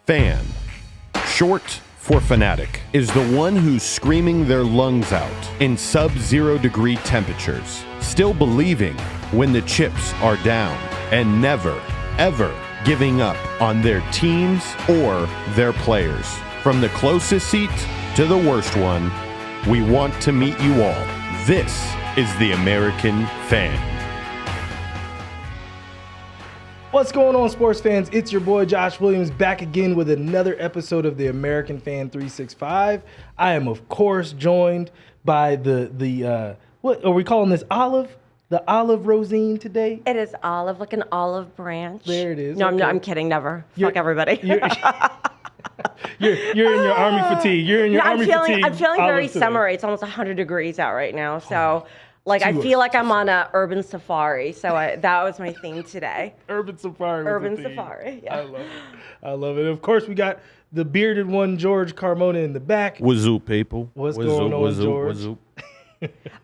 Fan, short for fanatic, is the one who's screaming their lungs out in sub-0 degree temperatures, still believing when the chips are down, and never, ever giving up on their teams or their players. From the closest seat to the worst one, we want to meet you all. This is the American Fan. What's going on, sports fans? It's your boy Josh Williams back again with another episode of the American Fan 365. I am, of course, joined by the what are we calling this, olive? The olive rosine today? It is olive, like an olive branch. There it is. No, okay. I'm kidding. Never. Fuck everybody. You're in your army fatigue. You're in your army fatigue. I'm feeling very today. summery. It's almost 100 degrees out right now. So, I feel like I'm on a urban safari. So that was my theme today. Urban safari. Urban safari. Yeah. I love it. I love it. Of course, we got the bearded one, George Carmona, in the back. Wazoo, people. What's going on, George? Wazoo.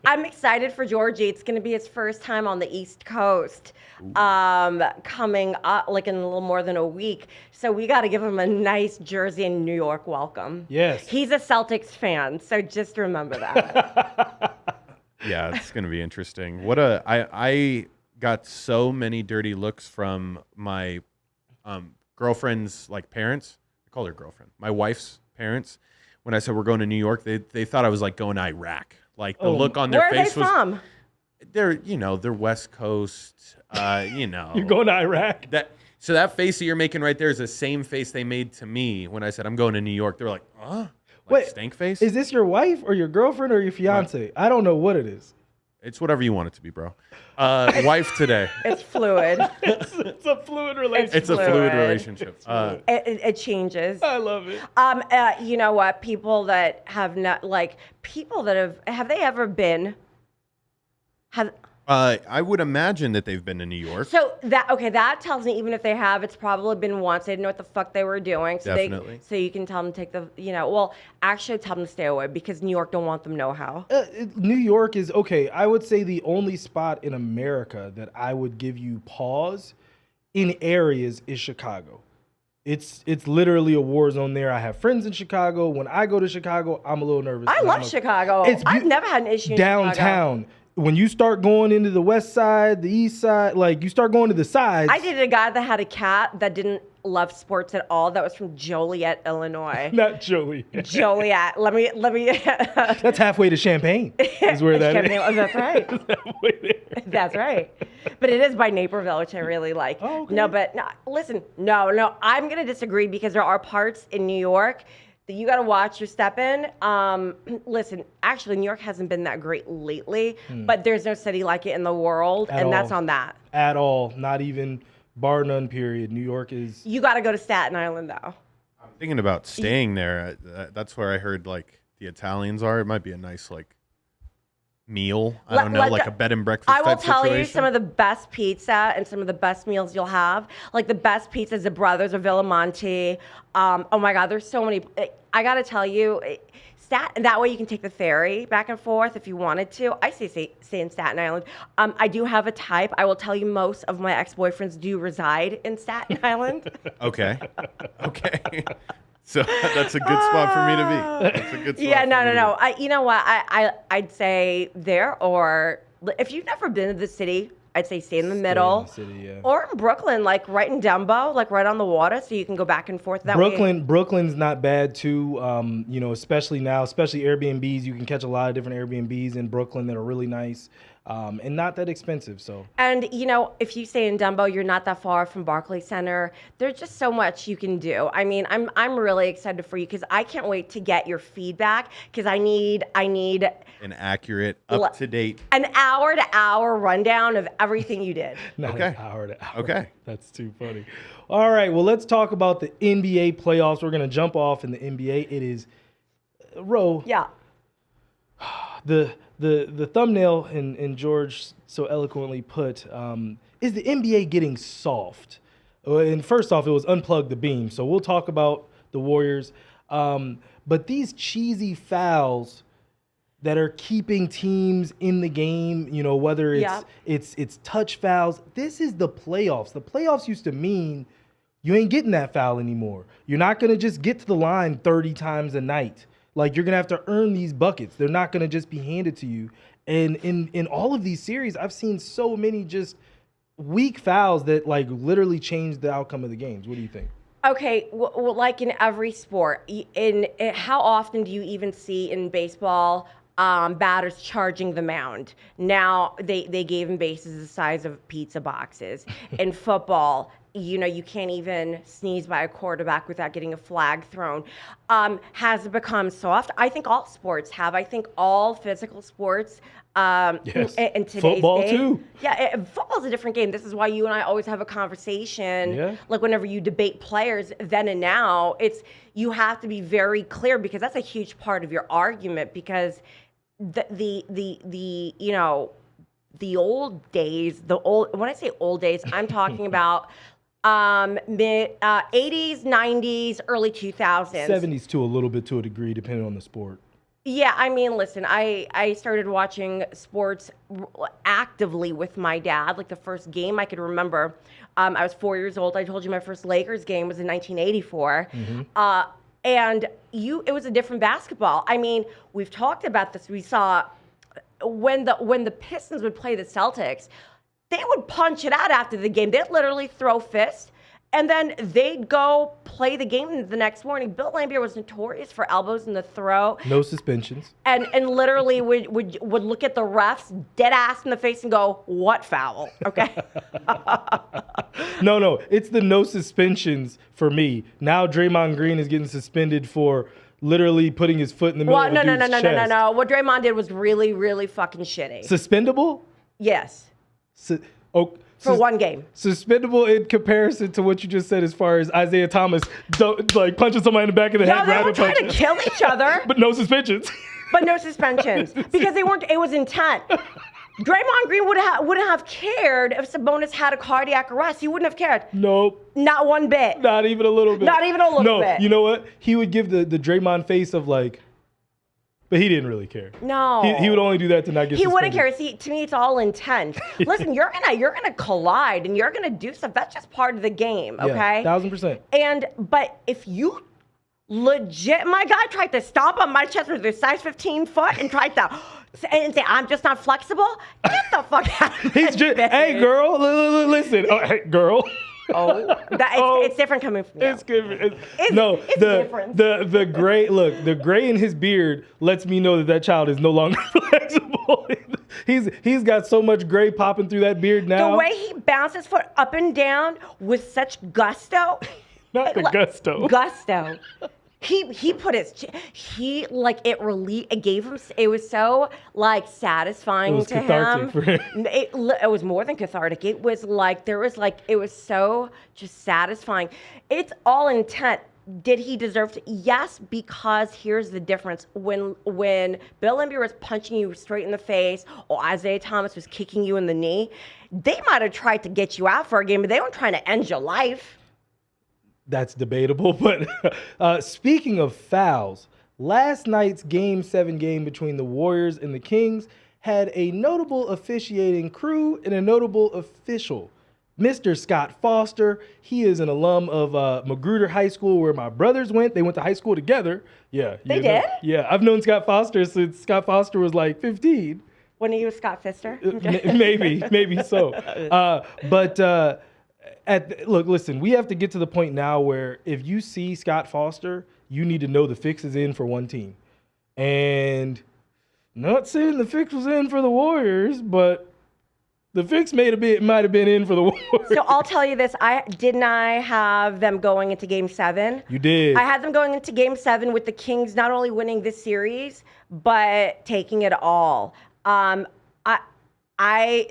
I'm excited for Georgie. It's going to be his first time on the East Coast, coming up like in a little more than a week. So we got to give him a nice Jersey and New York welcome. Yes. He's a Celtics fan, so just remember that. Yeah, it's going to be interesting. I got so many dirty looks from my girlfriend's parents. I call her girlfriend. My wife's parents. When I said we're going to New York, they thought I was going to Iraq. The look on their face was. Where are they from? They're West Coast. You're going to Iraq? So that face that you're making right there is the same face they made to me when I said I'm going to New York. They were like, huh? Wait, stank face? Is this your wife or your girlfriend or your fiance? I don't know what it is. It's whatever you want it to be, bro. Wife today. It's fluid. It's a fluid relationship. It's a fluid relationship. It changes. I love it. You know what? People that have not, have they ever been? I would imagine that they've been to New York. So that tells me even if they have, it's probably been once. They didn't know what the fuck they were doing. So Definitely. So you can tell them to take actually tell them to stay away because New York don't want them know-how. New York is, okay, I would say the only spot in America that I would give you pause in areas is Chicago. It's literally a war zone there. I have friends in Chicago. When I go to Chicago, I'm a little nervous. I love Chicago. I've never had an issue in downtown. Chicago. When you start going into the west side, the east side, you start going to the sides. I dated a guy that had a cat that didn't love sports at all. That was from Joliet, Illinois. Not Joliet. Joliet. Let me. That's halfway to Champaign. Is where that is. Oh, that's right. That's right. But it is by Naperville, which I really like. Oh, okay. Listen. No. I'm gonna disagree because there are parts in New York that you got to watch your step in. Listen, actually, New York hasn't been that great lately, but there's no city like it in the world, that's on that. At all. Not even bar none, period. New York is... You got to go to Staten Island, though. I'm thinking about staying there. That's where I heard, the Italians are. It might be a nice, meal. I don't know, a bed and breakfast I will type tell situation. you some of the best pizza and some of the best meals you'll have. The best pizza is the Brothers of Villamonte. Oh my God, there's so many. I got to tell you, that way you can take the ferry back and forth if you wanted to. I stay in Staten Island. I do have a type. I will tell you most of my ex-boyfriends do reside in Staten Island. Okay. So that's a good spot for me to be. That's a good spot. Yeah, no. You know what? I'd say there, or if you've never been to the city, I'd say stay in the middle. Stay in the city, yeah. Or in Brooklyn, right in Dumbo, right on the water, so you can go back and forth that way. Brooklyn's not bad too. Especially now, especially Airbnbs. You can catch a lot of different Airbnbs in Brooklyn that are really nice. And not that expensive. So. And if you stay in Dumbo, you're not that far from Barclays Center. There's just so much you can do. I mean, I'm really excited for you because I can't wait to get your feedback because I need an accurate, up to date, an hour to hour rundown of everything you did. Not okay. An hour to hour. Okay. That's too funny. All right. Well, let's talk about the NBA playoffs. We're gonna jump off in the NBA. It is Ro. Yeah. The thumbnail, and George so eloquently put, is the NBA getting soft? And first off, it was unplug the beam. So we'll talk about the Warriors. But these cheesy fouls that are keeping teams in the game, whether it's touch fouls. This is the playoffs. The playoffs used to mean You ain't getting that foul anymore. You're not going to just get to the line 30 times a night. Like, you're going to have to earn these buckets. They're not going to just be handed to you. And in all of these series, I've seen so many just weak fouls that, like, literally changed the outcome of the games. What do you think? Okay, well, like in every sport, how often do you even see in baseball batters charging the mound? Now they gave him bases the size of pizza boxes. In football, you can't even sneeze by a quarterback without getting a flag thrown. Has it become soft? I think all sports have. I think all physical sports. Yes. In today's Football day, too. Yeah, football's a different game. This is why you and I always have a conversation. Yeah. Like whenever you debate players, then and now, you have to be very clear because that's a huge part of your argument. Because the old days, when I say old days, I'm talking about mid 80s, 90s, early 2000s. 70s too, a little bit to a degree, depending on the sport. Yeah, I mean, listen, I started watching sports actively with my dad. Like the first game I could remember, I was 4 years old. I told you my first Lakers game was in 1984. Mm-hmm. And it was a different basketball. I mean, we've talked about this. We saw when the Pistons would play the Celtics, they would punch it out after the game. They'd literally throw fists. And then they'd go play the game the next morning. Bill Laimbeer was notorious for elbows in the throat. No suspensions. And literally would look at the refs dead ass in the face and go, "What foul?" Okay. No, it's the no suspensions for me. Now Draymond Green is getting suspended for literally putting his foot in the middle of a dude's chest. No. What Draymond did was really, really fucking shitty. Suspendable? Yes. For one game. Suspendable in comparison to what you just said as far as Isaiah Thomas punching somebody in the back of the head. No, they were trying to kill each other. But no suspensions. Because it was intent. Draymond Green wouldn't have cared if Sabonis had a cardiac arrest. He wouldn't have cared. Nope. Not one bit. Not even a little bit. Not even a little bit. No, you know what? He would give the Draymond face of like, but he didn't really care. No. He would only do that to not get He suspended. wouldn't care. See, to me, it's all intent. Listen, you're gonna collide and you're gonna do stuff. That's just part of the game, okay? Yeah, 1000%. But if you legit, my guy tried to stomp on my chest with his size 15 foot and tried to and say, "I'm just not flexible." Get the fuck out of here. Hey, girl, listen. Oh, hey, girl. It's different coming from you. It's good. It's different. The gray in his beard lets me know that child is no longer flexible. He's got so much gray popping through that beard now. The way he bounced his foot up and down with such gusto. Not the gusto. Gusto. He put it gave him, it was so like satisfying to him. It was cathartic for him. It was more than cathartic. It was it was so just satisfying. It's all intent. Did he deserve to? Yes, because here's the difference. When Bill Laimbeer was punching you straight in the face or Isaiah Thomas was kicking you in the knee, they might have tried to get you out for a game, but they weren't trying to end your life. That's debatable, but speaking of fouls, last night's Game 7 game between the Warriors and the Kings had a notable officiating crew and a notable official. Mr. Scott Foster, he is an alum of Magruder High School where my brothers went. They went to high school together. Yeah. They did? Yeah, I've known Scott Foster since Scott Foster was like 15. When he was Scott Fister? Maybe so. Look, listen, we have to get to the point now where if you see Scott Foster, you need to know the fix is in for one team. And not saying the fix was in for the Warriors, but the fix might have been in for the Warriors. So I'll tell you this. I have them going into Game 7. You did. I had them going into Game 7 with the Kings not only winning this series, but taking it all.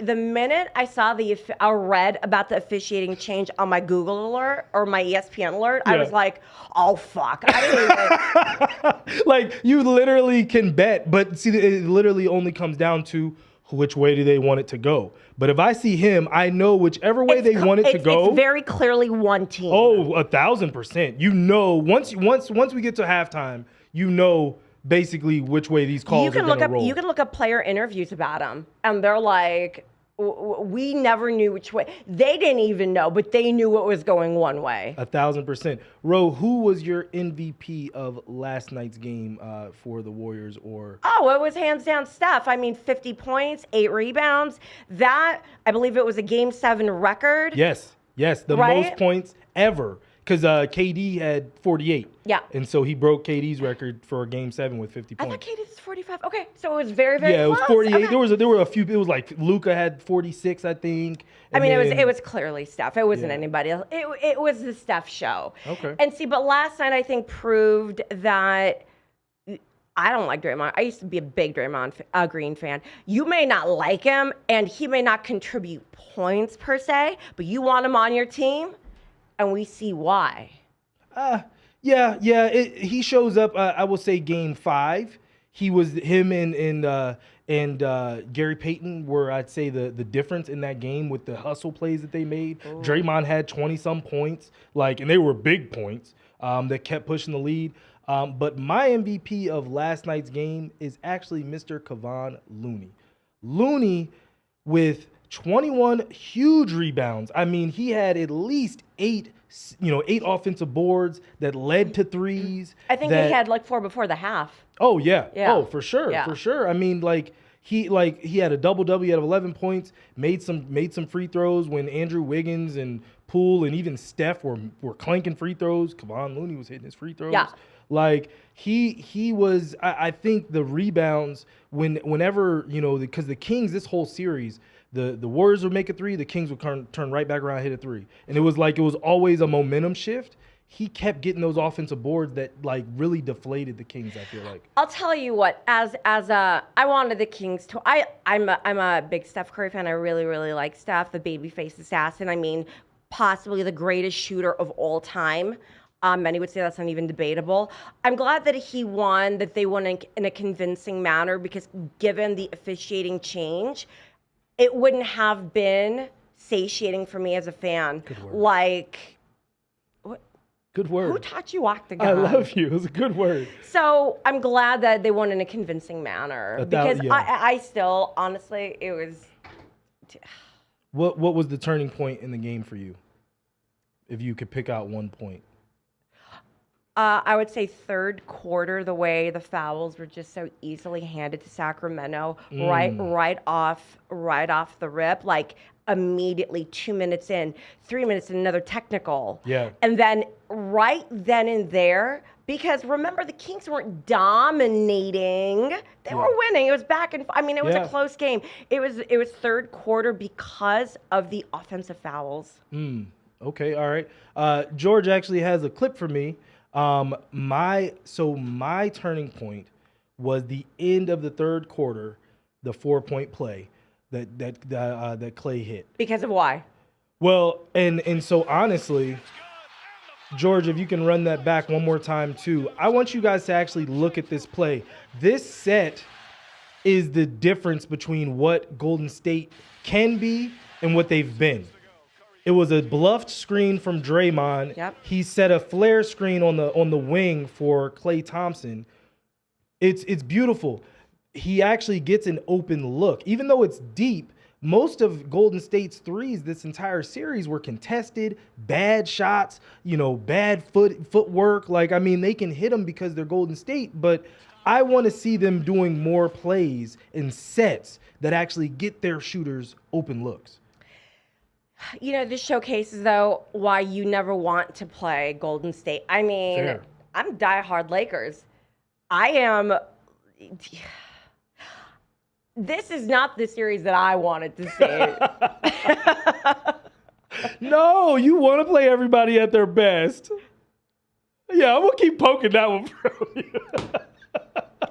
The minute I saw I read about the officiating change on my Google alert or my ESPN alert, I was like, oh, fuck. I didn't even... Like, you literally can bet, but see, it literally only comes down to which way do they want it to go. But if I see him, I know whichever way they want it to go. It's very clearly one team. Oh, 1,000%. You know, once we get to halftime, you know basically which way these calls are going to roll. You can look up player interviews about them, and they're like, we never knew which way. They didn't even know, but they knew it was going one way. 1,000%. Ro, who was your MVP of last night's game for the Warriors? Oh, it was hands down Steph. I mean, 50 points, 8 rebounds. That, I believe it was a Game 7 record. Yes, the most points ever. Because KD had 48. Yeah. And so he broke KD's record for Game 7 with 50 points. I thought KD's 45. Okay, so it was very, very close. Yeah, it was 48. Okay. There were a few. It was like Luka had 46, I think. I mean, it was clearly Steph. It wasn't anybody else. It was the Steph show. Okay. And see, but last night I think proved that I don't like Draymond. I used to be a big Draymond Green fan. You may not like him, and he may not contribute points per se, but you want him on your team. And we see why. He shows up. I will say Game 5. Him and Gary Payton were, I'd say, the difference in that game with the hustle plays that they made. Ooh. Draymond had 20-some points, and they were big points that kept pushing the lead. But my MVP of last night's game is actually Mr. Kevon Looney. Looney with 21 huge rebounds. I mean, he had at least 8 offensive boards that led to threes. I think he had 4 before the half. Oh yeah. Oh, for sure. Yeah. For sure. I mean, he had a double-double. He had 11 points, made some free throws when Andrew Wiggins and Poole and even Steph were clanking free throws. Kevon Looney was hitting his free throws. Yeah. He was, I think the rebounds whenever, because the Kings, this whole series, the Warriors would make a 3, the Kings would turn right back around and hit a 3. And it was always a momentum shift. He kept getting those offensive boards that really deflated the Kings, I feel like. I'll tell you what, I wanted the Kings to, I'm a big Steph Curry fan. I really, really like Steph, the babyface assassin. I mean, possibly the greatest shooter of all time. Many would say that's not even debatable. I'm glad that he won, that they won in a convincing manner, because given the officiating change, it wouldn't have been satiating for me as a fan. Good word. Good word. Who taught you octagon? I love you. It was a good word. So I'm glad that they won in a convincing manner, because I still, honestly, it was. What was the turning point in the game for you? If you could pick out one point. I would say third quarter, the way the fouls were just so easily handed to Sacramento, right off the rip, immediately 2 minutes in, 3 minutes in, another technical. Yeah. And then right then and there, because remember, the Kings weren't dominating. They were winning. It was back and it was a close game. It was third quarter because of the offensive fouls. Okay, all right. George actually has a clip for me. My turning point was the end of the third quarter, the 4-point play that Clay hit. Because of why? Well, and so honestly, George, if you can run that back one more time too, I want you guys to actually look at this play. This set is the difference between what Golden State can be and what they've been. It was a bluffed screen from Draymond. Yep. He set a flare screen on the wing for Klay Thompson. It's beautiful. He actually gets an open look. Even though it's deep, most of Golden State's threes this entire series were contested, bad shots, bad footwork. They can hit them because they're Golden State, but I want to see them doing more plays and sets that actually get their shooters open looks. This showcases, though, why you never want to play Golden State. Fair. I'm diehard Lakers. I am. This is not the series that I wanted to see. No, you want to play everybody at their best. Yeah, I'm going to keep poking that one from you.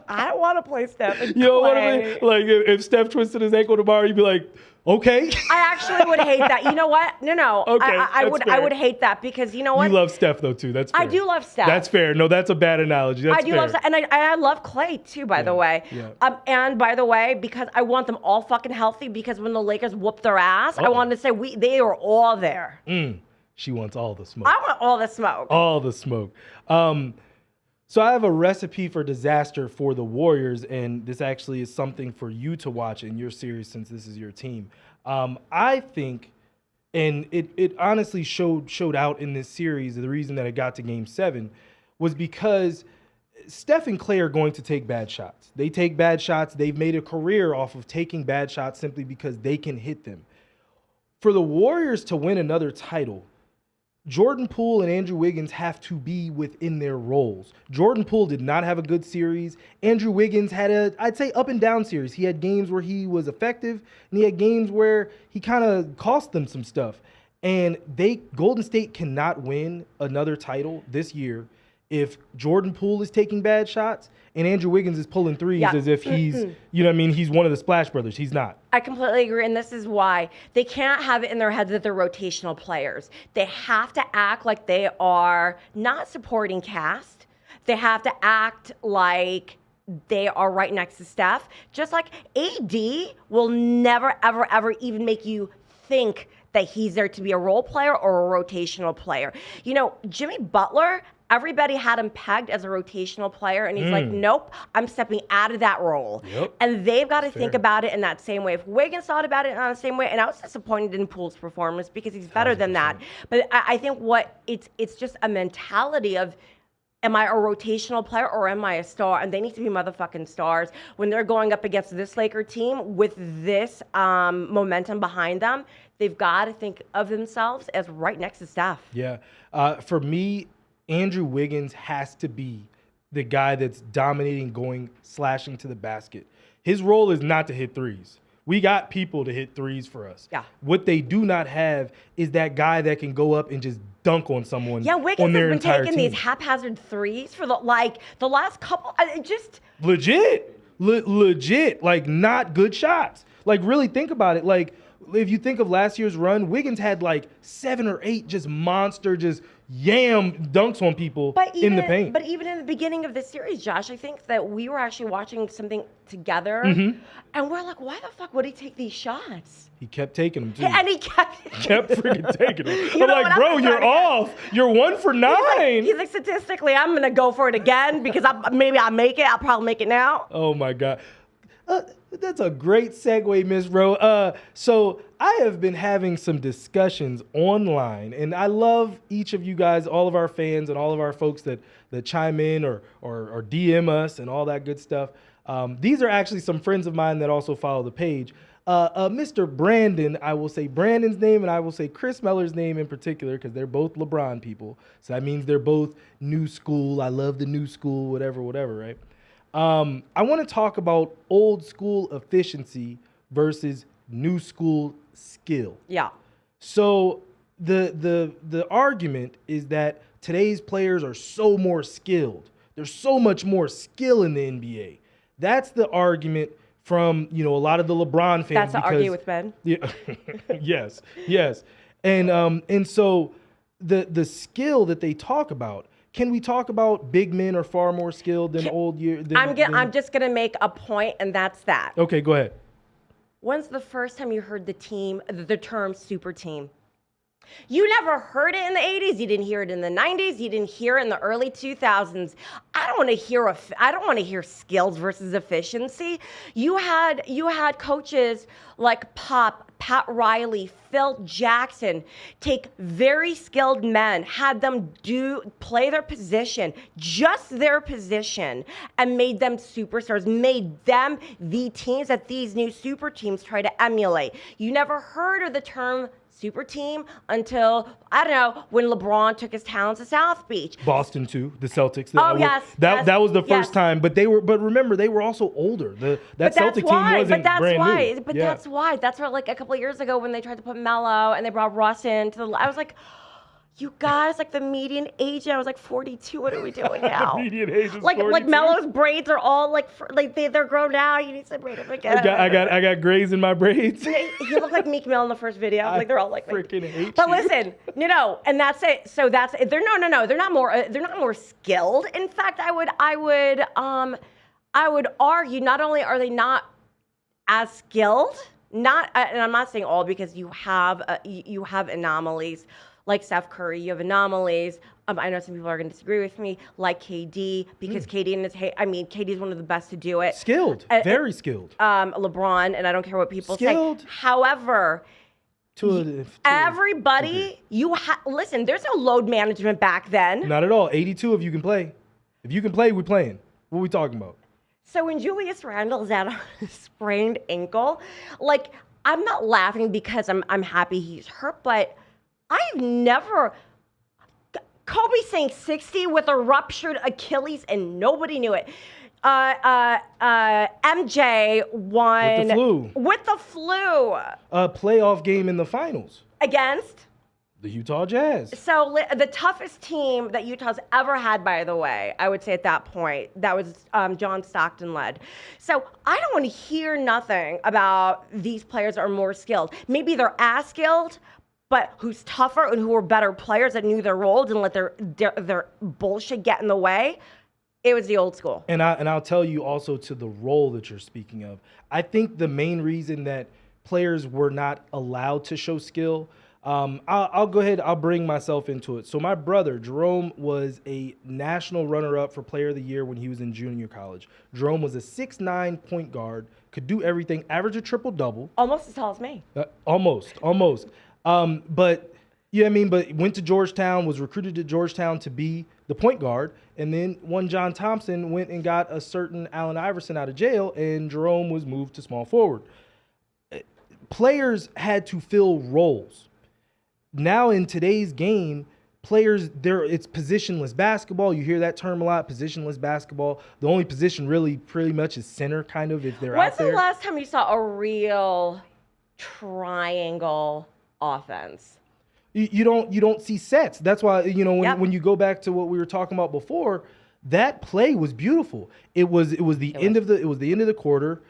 I don't want to play Steph and You don't want to play, if Steph twisted his ankle tomorrow, you'd be like, okay. I actually would hate that. You know what? No. Okay, I would hate that, because you know what? You love Steph though too. That's fair. I do love Steph. That's fair. No, that's a bad analogy. That's I do love Steph, and I love Clay too, by the way. Yeah. And by the way, because I want them all fucking healthy, because when the Lakers whoop their ass, I wanted to say they are all there. She wants all the smoke. I want all the smoke. All the smoke. So I have a recipe for disaster for the Warriors, and this actually is something for you to watch in your series since this is your team. I think, and it honestly showed out in this series, the reason that it got to Game 7 was because Steph and Clay are going to take bad shots. They take bad shots. They've made a career off of taking bad shots simply because they can hit them. For the Warriors to win another title, Jordan Poole and Andrew Wiggins have to be within their roles. Jordan Poole did not have a good series. Andrew Wiggins had I'd say, up and down series. He had games where he was effective, and he had games where he kind of cost them some stuff. And Golden State cannot win another title this year if Jordan Poole is taking bad shots and Andrew Wiggins is pulling threes as if he's, you know what I mean, he's one of the Splash Brothers. He's not. I completely agree, and this is why they can't have it in their heads that they're rotational players. They have to act like they are not supporting cast. They have to act like they are right next to Steph. Just like AD will never, ever, ever even make you think that he's there to be a role player or a rotational player. You know, Jimmy Butler, everybody had him pegged as a rotational player, and he's like, nope, I'm stepping out of that role. Yep. And they've got to think about it in that same way. If Wiggins thought about it in the same way, and I was disappointed in Poole's performance because he's better than that. But I think it's just a mentality of, am I a rotational player or am I a star? And they need to be motherfucking stars. When they're going up against this Laker team with this momentum behind them, they've got to think of themselves as right next to Steph. Yeah. For me, Andrew Wiggins has to be the guy that's dominating, slashing to the basket. His role is not to hit threes. We got people to hit threes for us. Yeah. What they do not have is that guy that can go up and just dunk on someone. Yeah, Wiggins on their has been entire taking team. these haphazard threes for the last couple. Legit, like not good shots. Like really think about it. Like if you think of last year's run, Wiggins had like 7 or 8 just monster, just yam dunks on people in the paint. But even in the beginning of this series, Josh, I think that we were actually watching something together, and we're like, why the fuck would he take these shots? He kept taking them too. And he kept freaking taking them. You know I'm like, what? bro, you're off. You're 1 for 9. He's like, statistically, I'm gonna go for it again because maybe I'll make it. I'll probably make it now. Oh my God. That's a great segue, Miss Rowe. So I have been having some discussions online, and I love each of you guys, all of our fans and all of our folks that chime in or DM us and all that good stuff. These are actually some friends of mine that also follow the page. Mr. Brandon, I will say Brandon's name, and I will say Chris Meller's name in particular because they're both LeBron people. So that means they're both new school. I love the new school, whatever, right? I want to talk about old school efficiency versus new school skill. Yeah. So the argument is that today's players are so more skilled. There's so much more skill in the NBA. That's the argument from, a lot of the LeBron fans. That's to argue with Ben. Yeah. yes. And so the skill that they talk about. Can we talk about big men are far more skilled than old years? I'm just gonna make a point, and that's that. Okay, go ahead. When's the first time you heard the term super team? You never heard it in the 80s. You didn't hear it in the 90s. You didn't hear it in the early 2000s. I don't want to hear skills versus efficiency. You had coaches like Pat Riley, Phil Jackson, take very skilled men, had them play their position, just their position, and made them superstars, made them the teams that these new super teams try to emulate. You never heard of the term super team until, I don't know, when LeBron took his talents to South Beach. Boston too, the Celtics. That was the first time, but remember, they were also older. That Celtic team wasn't brand new. But that's why. That's why, like a couple of years ago when they tried to put Melo and they brought Russ in I was like, you guys, like the median age, I was like 42. What are we doing now? The median age is 42? Like Melo's braids are all they're grown out. You need to braid them again. I got grays in my braids. He looked like Meek Mill in the first video. Like they're all like freaking hate. But listen, and that's it. So that's it. They're not more skilled. In fact, I would argue not only are they not as skilled, and I'm not saying all because you have anomalies. Like Steph Curry, you have anomalies I know some people are going to disagree with me, like KD, because KD is one of the best to do it. Skilled, very skilled. LeBron, and I don't care what people Skilled. say. However, everybody, okay. Listen, there's no load management back then. Not at all. 82 if you can play. If you can play, we're playing. What are we talking about? So when Julius Randle's at a sprained ankle, like, I'm not laughing because I'm happy he's hurt, but I've never... Kobe saying 60 with a ruptured Achilles and nobody knew it. MJ won... With the flu. A playoff game in the finals. Against? The Utah Jazz. So the toughest team that Utah's ever had, by the way, I would say at that point, that was John Stockton led. So I don't want to hear nothing about these players are more skilled. Maybe they're as skilled, but who's tougher and who were better players that knew their roles and let their bullshit get in the way. It was the old school. And I'll tell you also to the role that you're speaking of. I think the main reason that players were not allowed to show skill, I'll go ahead, I'll bring myself into it. So my brother, Jerome, was a national runner-up for Player of the Year when he was in junior college. Jerome was a 6'9" point guard, could do everything, average a triple-double. Almost as tall as me. Almost. But, you know what I mean? But went to Georgetown, was recruited to Georgetown to be the point guard, and then one John Thompson went and got a certain Allen Iverson out of jail, and Jerome was moved to small forward. Players had to fill roles. Now in today's game, players, it's positionless basketball. You hear that term a lot, positionless basketball. The only position really pretty much is center, kind of, if they're out there. When's the last time you saw a real triangle offense? You don't see sets. That's why, when you go back to what we were talking about before, that play was beautiful. It was the end of the quarter.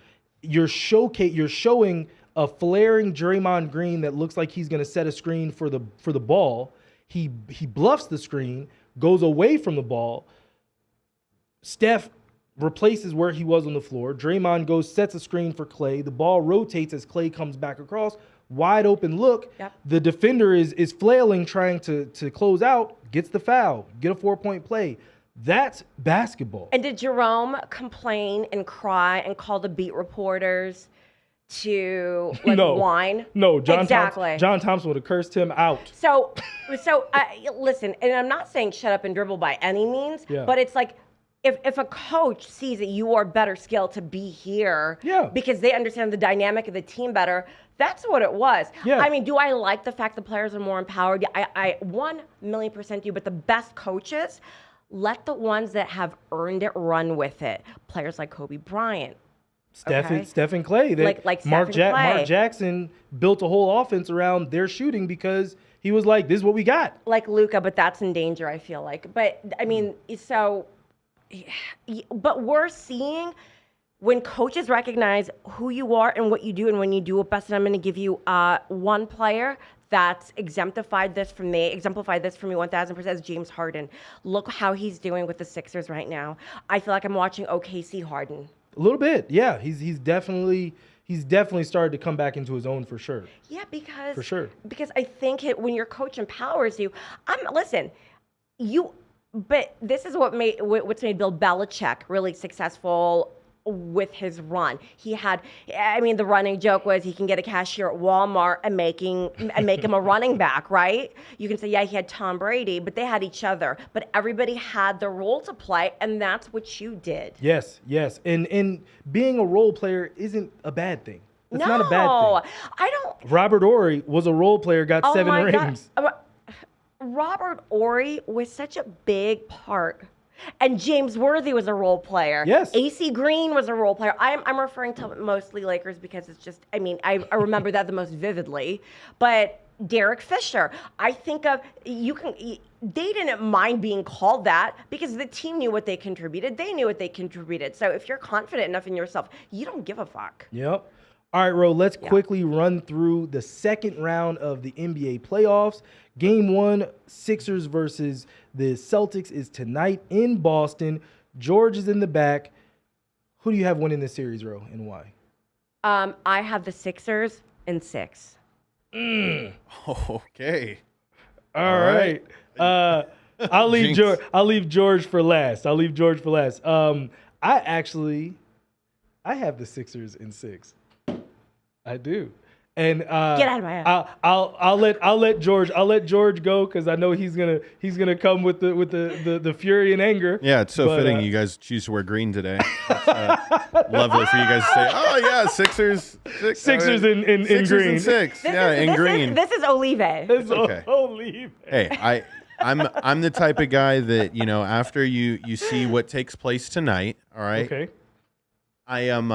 You're showing a flaring Draymond Green that looks like he's going to set a screen for the ball. He bluffs the screen, goes away from the ball. Steph replaces where he was on the floor. Draymond goes, sets a screen for Klay. The ball rotates as Klay comes back across. Wide open look. Yep. The defender is flailing, trying to close out, gets the foul, get a 4-point play. That's basketball. And did Jerome complain and cry and call the beat reporters to whine? No, John Thompson would have cursed him out. So listen, and I'm not saying shut up and dribble by any means, but it's like if a coach sees that you are better skilled to be here because they understand the dynamic of the team better, that's what it was. Yeah. I mean, do I like the fact the players are more empowered? I 1,000,000% do, but the best coaches, let the ones that have earned it run with it. Players like Kobe Bryant. Steph and Klay. Like Mark Jackson built a whole offense around their shooting because he was like, this is what we got. Like Luka, but that's in danger, I feel like. But, I mean, but we're seeing when coaches recognize who you are and what you do and when you do it best, and I'm going to give you one player that's exemplified this for me 1,000% is James Harden. Look how he's doing with the Sixers right now. I feel like I'm watching OKC Harden. A little bit, yeah. He's definitely started to come back into his own for sure. Yeah, because for sure. Because I think when your coach empowers you, but this is what's made Bill Belichick really successful with his run. The running joke was he can get a cashier at Walmart and make him a running back, right? You can say, yeah, he had Tom Brady, but they had each other. But everybody had their role to play, and that's what you did. Yes. And being a role player isn't a bad thing. It's not a bad thing. I don't. Robert Horry was a role player, got 7 rings. God. Robert Horry was such a big part. And James Worthy was a role player. Yes. AC Green was a role player. I'm referring to mostly Lakers because it's just, I remember that the most vividly. But Derek Fisher, I think of, they didn't mind being called that because the team knew what they contributed. They knew what they contributed. So if you're confident enough in yourself, you don't give a fuck. Yep. All right, Ro, let's quickly run through the second round of the NBA playoffs. Game 1, Sixers versus the Celtics is tonight in Boston. George is in the back. Who do you have winning this series, Ro, and why? I have the Sixers in 6. Okay. All right. I'll leave Jinx. George. I'll leave George for last. I have the Sixers in 6. I do. And Get out of my head. I'll let George go because I know he's gonna come with the fury and anger. Yeah, it's so fitting you guys choose to wear green today. It's, lovely for you guys to say, oh yeah, Sixers in Sixers green. in 6. Yeah, in green. This is Olive. It's okay. Olive. Hey, I'm the type of guy that, after you see what takes place tonight, all right? Okay. I am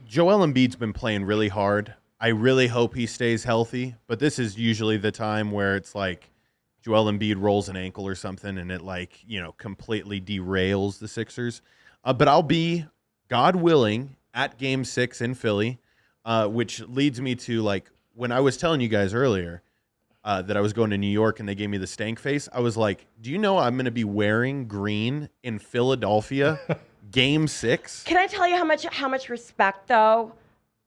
Joel Embiid's been playing really hard. I really hope he stays healthy, but this is usually the time where it's like Joel Embiid rolls an ankle or something and it completely derails the Sixers. But I'll be, God willing, at Game 6 in Philly, which leads me to when I was telling you guys earlier that I was going to New York and they gave me the stank face, I was like, do you know I'm going to be wearing green in Philadelphia Game 6? Can I tell you how much respect though?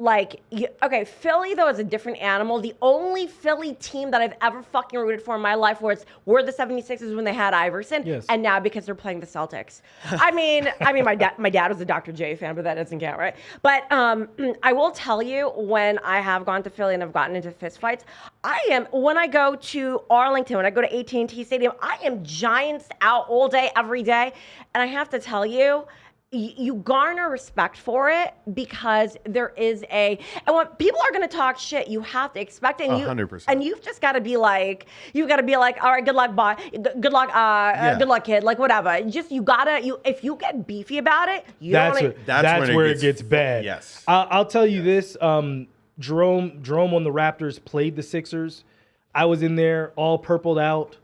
Philly though is a different animal. The only Philly team that I've ever fucking rooted for in my life were the 76ers when they had Iverson, yes. And now because they're playing the Celtics. I mean, my dad was a Dr. J fan, but that doesn't count, right? But I will tell you, when I have gone to Philly and I've gotten into fistfights, when I go to Arlington, when I go to AT&T Stadium, I am Giants out all day, every day, and I have to tell you, you garner respect for it because there is and when people are going to talk shit, you have to expect it. And 100%. And you've just got to be like, all right, good luck, boy. Good luck, good luck, kid. Like, whatever. If you get beefy about it, that's where it gets bad. Yes. I'll tell you this. Jerome on the Raptors played the Sixers. I was in there all purpled out.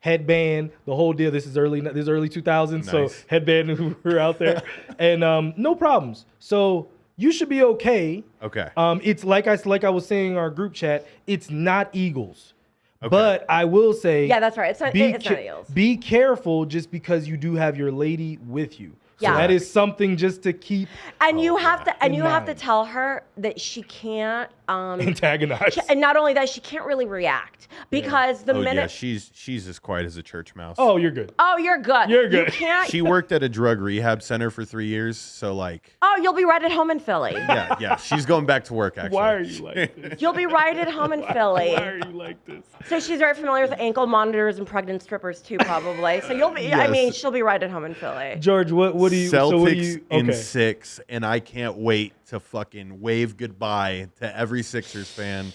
Headband, the whole deal. This is early 2000s, nice. So headband, we were out there, and no problems. So you should be okay. Okay. It's like I was saying in our group chat. It's not Eagles, but I will say, yeah, that's right. It's not Eagles. Be careful, just because you do have your lady with you. So yeah. that is something just to keep. And you have to tell her that she can't antagonize. And not only that, she can't really react because the minute. Yeah, she's as quiet as a church mouse. Oh, you're good. Oh, you're good. You're good. You can't. She worked at a drug rehab center for 3 years, so Oh, you'll be right at home in Philly. Yeah. She's going back to work, actually. Why are you like this? You'll be right at home in Philly. Why are you like this? So she's very familiar with ankle monitors and pregnant strippers too, probably. So you'll be. Yes. I mean, she'll be right at home in Philly. George, what do you? Celtics in 6, and I can't wait to fucking wave goodbye to every Sixers fan.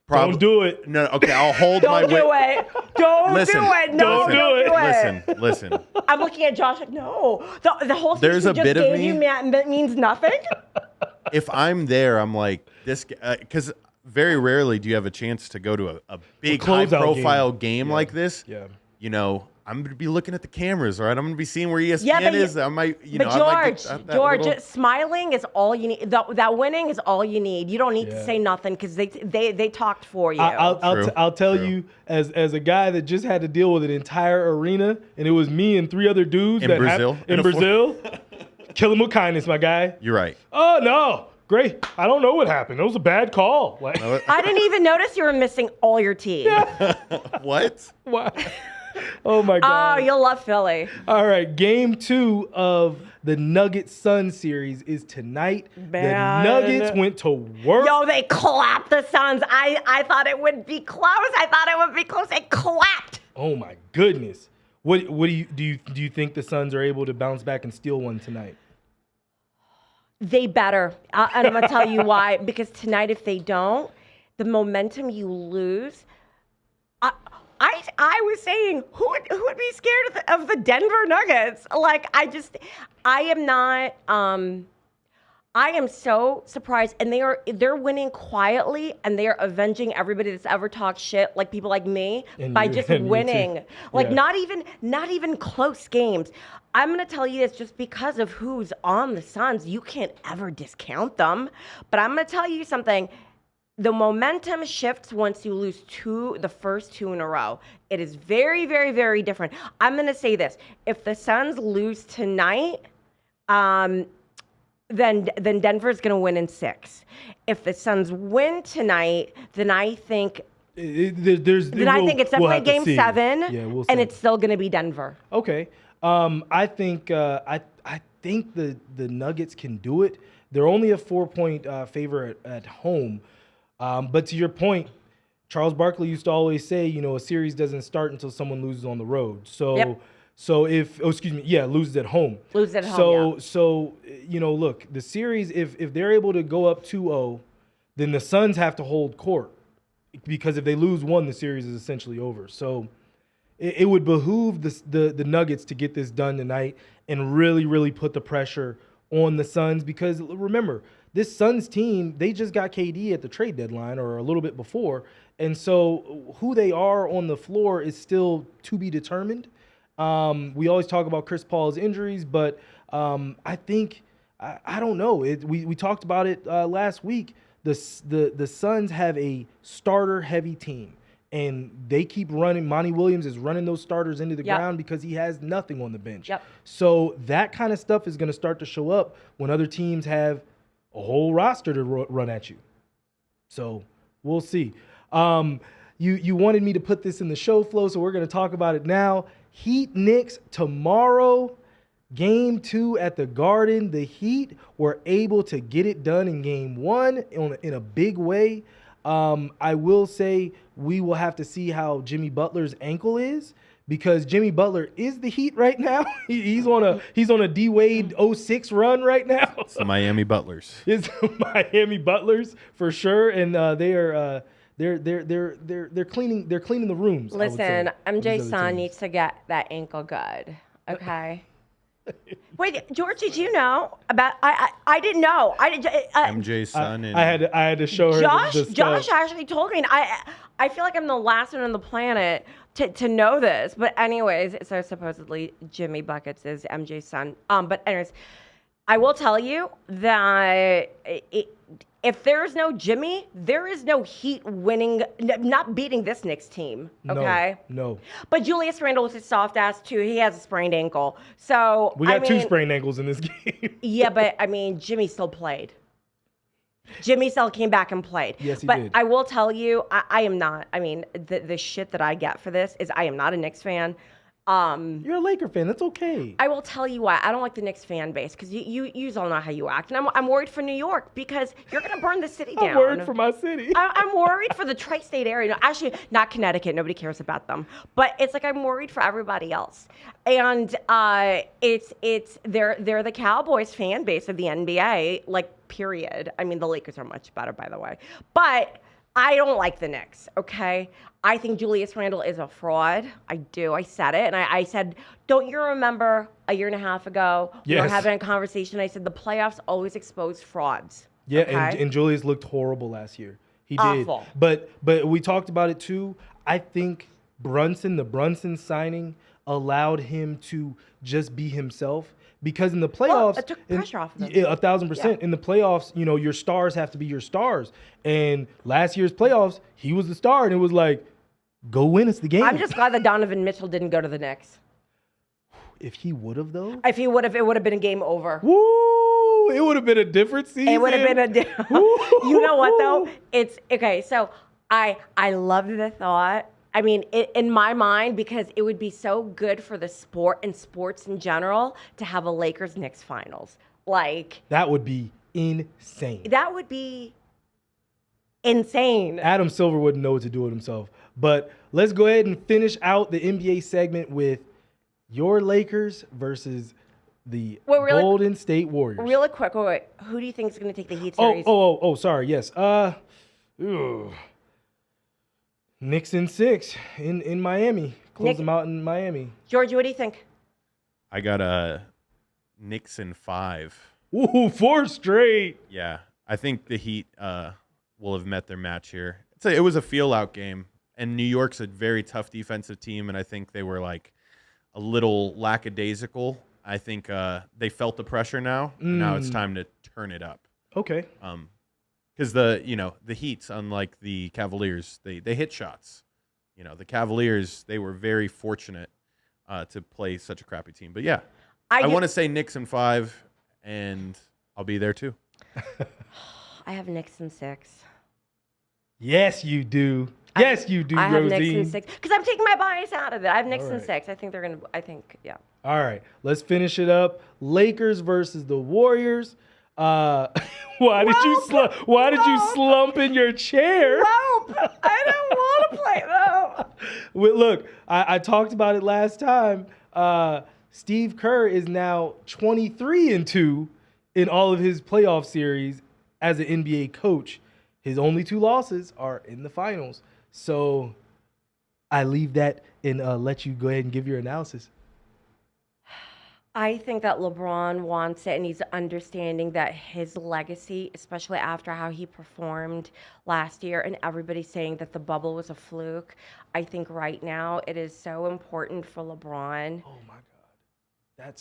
Don't do it. No, okay, I'll hold my. Don't do it. Don't do it. No, don't do it. Listen. I'm looking at Josh like, no. The whole thing There's a just bit of gave me. You means nothing. If I'm there, I'm like this, because very rarely do you have a chance to go to a big high-profile game like this. Yeah. I'm going to be looking at the cameras, all right? I'm going to be seeing where ESPN is. I might, George, smiling is all you need. That winning is all you need. You don't need to say nothing because they talked for you. I'll tell you, as a guy that just had to deal with an entire arena, and it was me and 3 other dudes in Brazil. Kill him with kindness, my guy. You're right. Oh, no. Great. I don't know what happened. It was a bad call. I didn't even notice you were missing all your teeth. Yeah. What? Oh, my God. Oh, you'll love Philly. All right. Game 2 of the Nuggets-Sun series is tonight. Man. The Nuggets went to work. Yo, they clapped the Suns. I thought it would be close. They clapped. Oh, my goodness. What do you think the Suns are able to bounce back and steal one tonight? They better. And I'm going to tell you why. Because tonight, if they don't, the momentum you lose. I was saying, who would be scared of the Denver Nuggets? I am so surprised, and they're winning quietly, and they are avenging everybody that's ever talked shit, like people like me, by just winning. Not even close games. I'm gonna tell you this just because of who's on the Suns. You can't ever discount them. But I'm gonna tell you something. The momentum shifts once you lose the first 2 in a row. It is very, very, very different. I'm going to say this. If the Suns lose tonight, then Denver's going to win in 6. If the Suns win tonight, then I think Then I think it's definitely Game 7, Yeah, we'll see. and it's still going to be Denver. Okay. I think I think the Nuggets can do it. They're only a 4-point favor at home. But to your point, Charles Barkley used to always say, a series doesn't start until someone loses on the road. So Yep. Loses at home. Loses at home, So look, the series, if they're able to go up 2-0, then the Suns have to hold court. Because if they lose one, the series is essentially over. So it would behoove the Nuggets to get this done tonight and really, really put the pressure on the Suns. Because remember, this Suns team, they just got KD at the trade deadline or a little bit before. And so who they are on the floor is still to be determined. We always talk about Chris Paul's injuries, but I think, I don't know. We talked about it last week. The Suns have a starter-heavy team, and they keep running. Monty Williams is running those starters into the ground because he has nothing on the bench. Yep. So that kind of stuff is going to start to show up when other teams have a whole roster to run at you. So we'll see. You wanted me to put this in the show flow, so we're going to talk about it now. Heat Knicks tomorrow. Game 2 at the Garden. The Heat were able to get it done in Game 1 in a big way. I will say we will have to see how Jimmy Butler's ankle is, because Jimmy Butler is the Heat right now. He's on a D Wade 06 run right now. It's the Miami Butlers. It's the Miami Butlers for sure, and they're cleaning the rooms. Listen, MJ's son needs to get that ankle good. Okay. Wait, George, did you know about? I didn't know. MJ's son. I had to show her. Josh actually told me, and I feel like I'm the last one on the planet to know this. But anyways, so supposedly Jimmy Buckets is MJ's son. But anyways, I will tell you that if there's no Jimmy, there is no Heat winning, not beating this Knicks team. Okay. No. But Julius Randle with his soft ass too. He has a sprained ankle. So we got 2 sprained ankles in this game. Yeah, but Jimmy still played. Jimmy still came back and played. Yes, he did. But I will tell you, I am not. The shit that I get for this is I am not a Knicks fan. You're a Laker fan. That's okay. I will tell you why. I don't like the Knicks fan base because you all know how you act. And I'm worried for New York because you're going to burn the city down. I'm worried for my city. I'm worried for the tri-state area. No, actually, not Connecticut. Nobody cares about them. But it's like I'm worried for everybody else. And they're the Cowboys fan base of the NBA, like, period. The Lakers are much better, by the way. But I don't like the Knicks, okay? I think Julius Randle is a fraud. I do. I said it. And I said, don't you remember a year and a half ago, we were having a conversation. I said, the playoffs always expose frauds. Yeah, okay? and Julius looked horrible last year. He Awful. did. But we talked about it too. I think the Brunson signing allowed him to just be himself. Because in the playoffs, it took pressure off of them. 1,000%. Yeah. In the playoffs, your stars have to be your stars. And last year's playoffs, he was the star, and it was like, go win us the game. I'm just glad that Donovan Mitchell didn't go to the Knicks. If he would have, though? If he would have, it would have been a game over. Woo! It would have been a different season. It would have been You know what, though? It's, okay, so I love the thought. In my mind, because it would be so good for the sport and sports in general to have a Lakers-Knicks finals. Like, that would be insane. That would be insane. Adam Silver wouldn't know what to do with himself. But let's go ahead and finish out the NBA segment with your Lakers versus the Golden State Warriors. Really quick, wait. Who do you think is going to take the Heat series? Sorry, yes. Knicks in 6 in Miami. Close them out in Miami. Georgie, what do you think? I got Knicks in 5. Ooh, 4 straight. Yeah, I think the Heat will have met their match here. It was a feel-out game, and New York's a very tough defensive team, and I think they were like a little lackadaisical. I think they felt the pressure now. And now it's time to turn it up. Okay. Because the Heat, unlike the Cavaliers, they hit shots. The Cavaliers, they were very fortunate to play such a crappy team. But yeah, I want to say Knicks in 5, and I'll be there too. I have Knicks in 6. Yes, you do. Yes, you do, I have Knicks Rosine. in 6 because I'm taking my bias out of it. I have Knicks All in right. 6. I think they're gonna. Yeah. All right, let's finish it up. Lakers versus the Warriors. Why did you slump in your chair? Nope. I don't want to play though. Well, look, I talked about it last time. Steve Kerr is now 23-2 in all of his playoff series as an NBA coach. His only 2 losses are in the finals. So I leave that and let you go ahead and give your analysis. I think that LeBron wants it, and he's understanding that his legacy, especially after how he performed last year, and everybody's saying that the bubble was a fluke. I think right now it is so important for LeBron. Oh my God,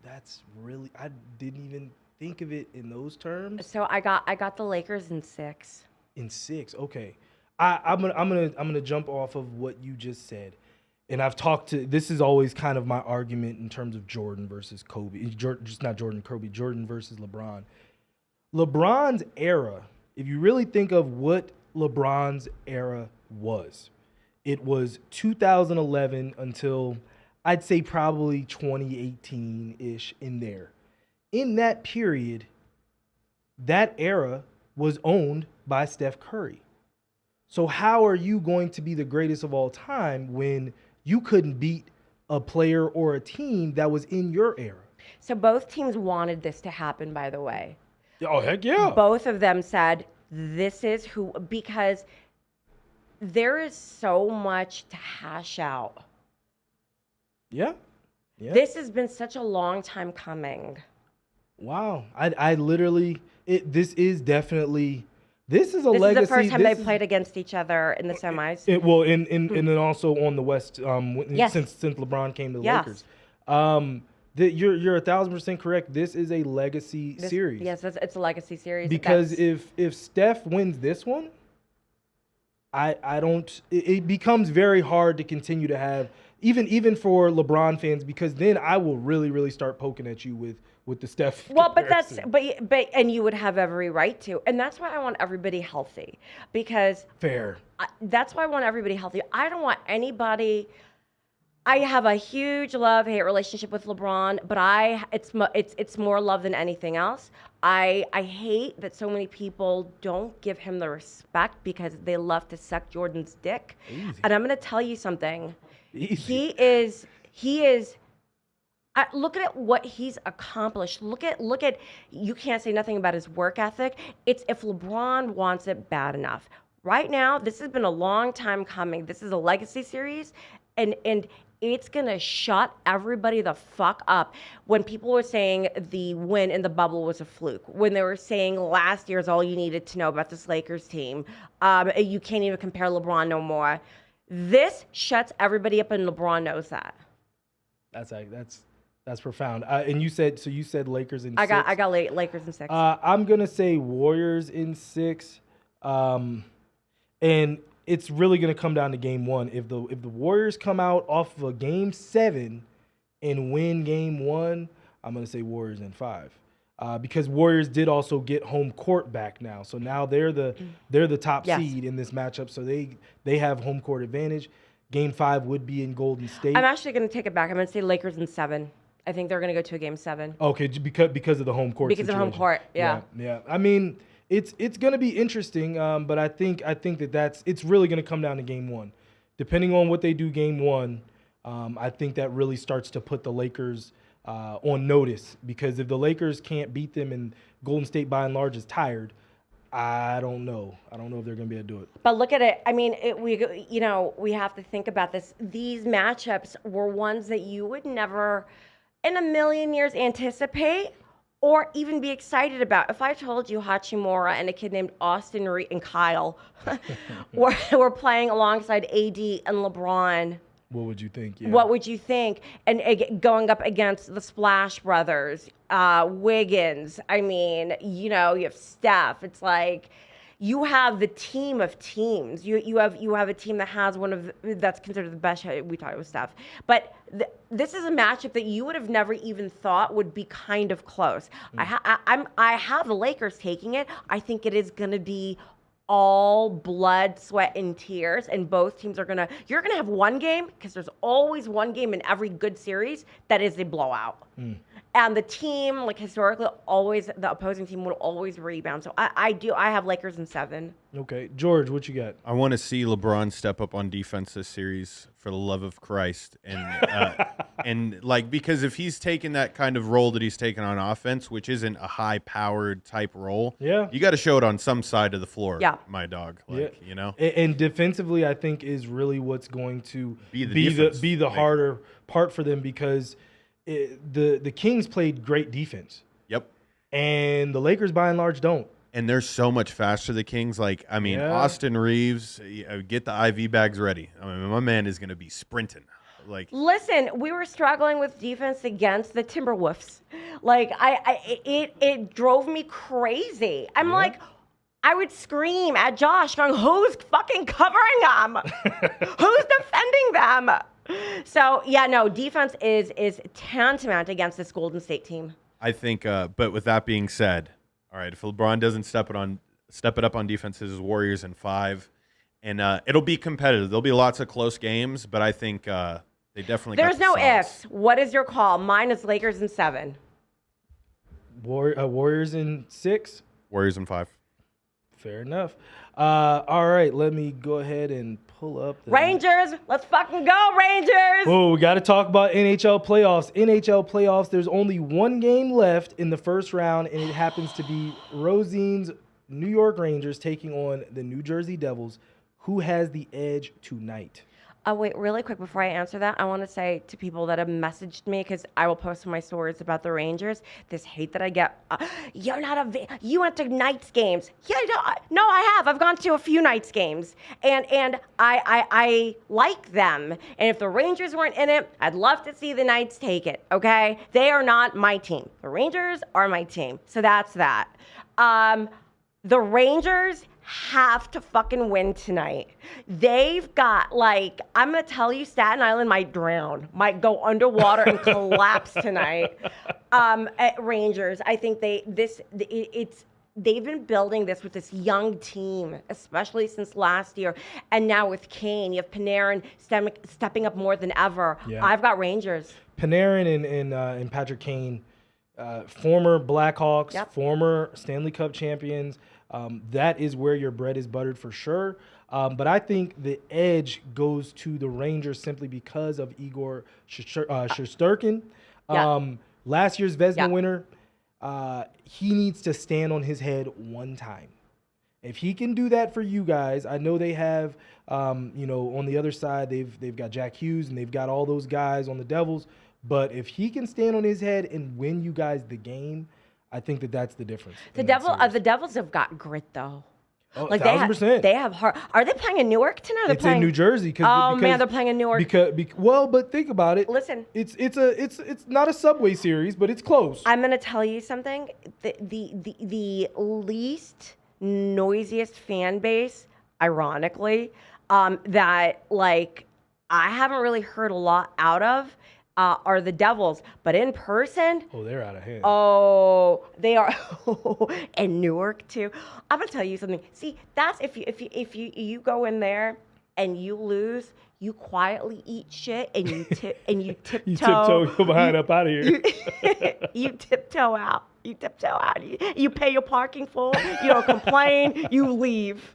that's really, I didn't even think of it in those terms. So I got the Lakers in 6. In 6, okay. I'm gonna jump off of what you just said. And I've talked to, this is always kind of my argument in terms of Jordan versus Kobe. Just not Jordan, Kobe, Jordan versus LeBron. LeBron's era, if you really think of what LeBron's era was, it was 2011 until I'd say probably 2018-ish in there. In that period, that era was owned by Steph Curry. So how are you going to be the greatest of all time when you couldn't beat a player or a team that was in your era? So both teams wanted this to happen, by the way. Oh, heck yeah. Both of them said, this is who, because there is so much to hash out. Yeah. Yeah. This has been such a long time coming. Wow. I literally, this is definitely, this is a This legacy. is the first time they played against each other in the semis. And then also on the West, Yes. since LeBron came to the Yes. Lakers. You're 1,000% correct. This is a legacy series. Yes, it's a legacy series. Because if Steph wins this one, I don't. It becomes very hard to continue to have even for LeBron fans, because then I will really start poking at you with the Steph. Well, comparison. but and you would have every right to, and that's why I want everybody healthy, because Fair. That's why I want everybody healthy. I don't want anybody. I have a huge love-hate relationship with LeBron, but it's more love than anything else. I hate that so many people don't give him the respect because they love to suck Jordan's dick. Easy. And I'm going to tell you something. Easy. He is. Look at what he's accomplished. Look at. You can't say nothing about his work ethic. It's if LeBron wants it bad enough. Right now, this has been a long time coming. This is a legacy series, and it's gonna shut everybody the fuck up. When people were saying the win in the bubble was a fluke, when they were saying last year's all you needed to know about this Lakers team, you can't even compare LeBron no more. This shuts everybody up, and LeBron knows that. That's profound. And you said Lakers in 6. I got Lakers in 6. I'm gonna say Warriors in 6. And it's really gonna come down to game 1. If the Warriors come out off of a game 7 and win game 1, I'm gonna say Warriors in 5. Because Warriors did also get home court back now, so now they're the top Yes. seed in this matchup, so they have home court advantage. Game 5 would be in Golden State. I'm actually going to take it back. I'm going to say Lakers in 7. I think they're going to go to a game 7. Okay, because of the home court. Because of home court, yeah. Yeah. I mean, it's going to be interesting, but I think it's really going to come down to game 1. Depending on what they do game 1, I think that really starts to put the Lakers on notice, because if the Lakers can't beat them and Golden State by and large is tired, I don't know if they're going to be able to do it. But look at it. I mean, we have to think about this. These matchups were ones that you would never in a million years anticipate or even be excited about. If I told you Hachimura and a kid named Austin Reed and Kyle were playing alongside AD and LeBron, what would you think? Yeah. what would you think? And going up against the Splash Brothers, Wiggins. I mean, you have Steph. It's like you have the team of teams. You have a team that has that's considered the best. We thought it was Steph, but this is a matchup that you would have never even thought would be kind of close. I have the Lakers taking it. I think it is going to be all blood, sweat, and tears, and both teams are you're gonna have one game, because there's always one game in every good series that is a blowout. And the team, like historically, the opposing team will always rebound. So I have Lakers in 7. Okay, George, what you got? I want to see LeBron step up on defense this series, for the love of Christ, and because if he's taking that kind of role that he's taken on offense, which isn't a high-powered type role, you got to show it on some side of the floor. My dog, And defensively, I think is really what's going to be the harder part for them, because the Kings played great defense. Yep. And the Lakers, by and large, don't. And they're so much faster, the Kings. Austin Reeves, get the IV bags ready. I mean, my man is going to be sprinting. Listen, we were struggling with defense against the Timberwolves. It drove me crazy. I would scream at Josh, going, "Who's fucking covering them? Who's defending them?" So defense is tantamount against this Golden State team. I think, but with that being said, all right, if LeBron doesn't step it up on defense, his Warriors in 5, and it'll be competitive. There'll be lots of close games, but I think they definitely. There's no ifs. What is your call? Mine is Lakers in 7. Warriors in 6. Warriors in 5. Fair enough. All right, let me go ahead and pull up the Rangers. Let's fucking go, Rangers. Oh, we got to talk about NHL playoffs. NHL playoffs, there's only one game left in the first round, and it happens to be Rosine's New York Rangers taking on the New Jersey Devils. Who has the edge tonight? Wait, really quick before I answer that, I want to say to people that have messaged me, because I will post my stories about the Rangers, this hate that I get. You went to Knights games. Yeah, no, I have. I've gone to a few Knights games, and I like them. And if the Rangers weren't in it, I'd love to see the Knights take it, okay? They are not my team. The Rangers are my team. So that's that. The Rangers have to fucking win tonight. They've got, I'm going to tell you, Staten Island might drown, might go underwater and collapse tonight. At Rangers, I think they've been building this with this young team, especially since last year. And now with Kane, you have Panarin stepping up more than ever. Yeah. I've got Rangers. Panarin and Patrick Kane, former Blackhawks, former Stanley Cup champions. That is where your bread is buttered for sure. But I think the edge goes to the Rangers simply because of Igor Shesterkin. Last year's Vezina winner, he needs to stand on his head one time. If he can do that for you guys, I know they have, on the other side, they've got Jack Hughes and they've got all those guys on the Devils. But if he can stand on his head and win you guys the game, I think that's the difference. The Devils have got grit, though. Oh, 1,000%. They have heart. Are they playing in Newark tonight? It's in New Jersey. Man, they're playing in Newark. But think about it. Listen, it's not a Subway series, but it's close. I'm gonna tell you something. The least noisiest fan base, ironically, that I haven't really heard a lot out of. Are the Devils, but in person, they're out of hand. Oh, they are, and Newark too. I'm gonna tell you something. See, that's if you go in there and you lose, you quietly eat shit and you tiptoe. You tiptoe behind up out of here. You tiptoe out. You tiptoe out. You pay your parking full. You don't complain. You leave.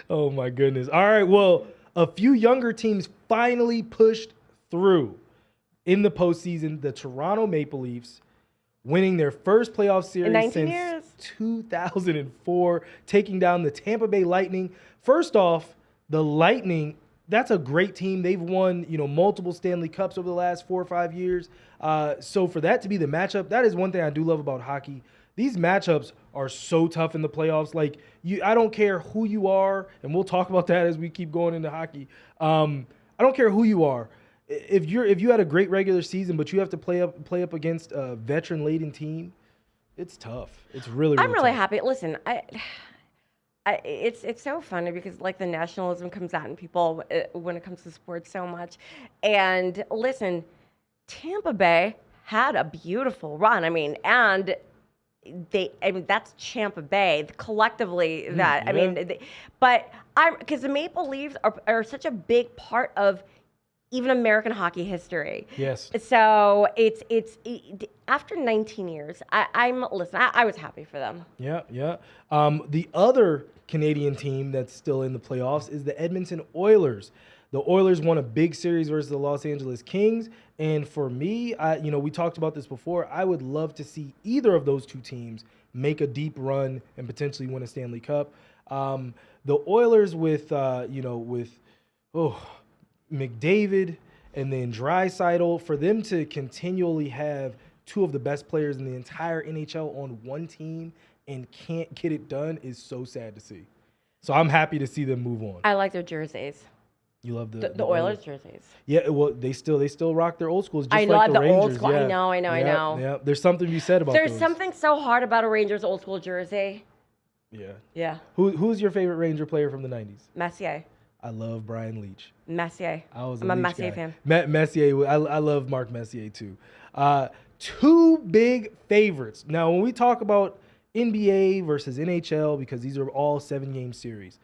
Oh my goodness. All right. Well, a few younger teams finally pushed through in the postseason. The Toronto Maple Leafs winning their first playoff series since 2004, taking down the Tampa Bay Lightning. First off, the Lightning, that's a great team. They've won, multiple Stanley Cups over the last 4 or 5 years. So for that to be the matchup, that is one thing I do love about hockey. These matchups are so tough in the playoffs. I don't care who you are, and we'll talk about that as we keep going into hockey. I don't care who you are. If you had a great regular season, but you have to play up against a veteran-laden team, it's tough. It's really I'm really tough. happy. Listen, it's so funny because the nationalism comes out in people when it comes to sports so much. And listen, Tampa Bay had a beautiful run. I mean, and I mean, that's Tampa Bay collectively. That yeah. I mean, because the Maple Leafs are such a big part of even American hockey history. Yes. So it's after 19 years, I was happy for them. Yeah, yeah. The other Canadian team that's still in the playoffs is the Edmonton Oilers. The Oilers won a big series versus the Los Angeles Kings, and for me, we talked about this before. I would love to see either of those two teams make a deep run and potentially win a Stanley Cup. The Oilers with McDavid and then Draisaitl, for them to continually have two of the best players in the entire NHL on one team and can't get it done is so sad to see. So I'm happy to see them move on. I like their jerseys. You love the Oilers jerseys. Yeah, well, they still rock their old schools. Just I know, like the Rangers. old school. Yeah. I know. Yeah, there's something to be said about There's those. something so hard about a Rangers old school jersey. Yeah. Yeah. Who's your favorite Ranger player from the 90s? Messier. I love Brian Leach. Messier. I'm a Messier fan. Messier, I love Mark Messier too. Two big favorites. Now, when we talk about NBA versus NHL, because these are all 7-game series,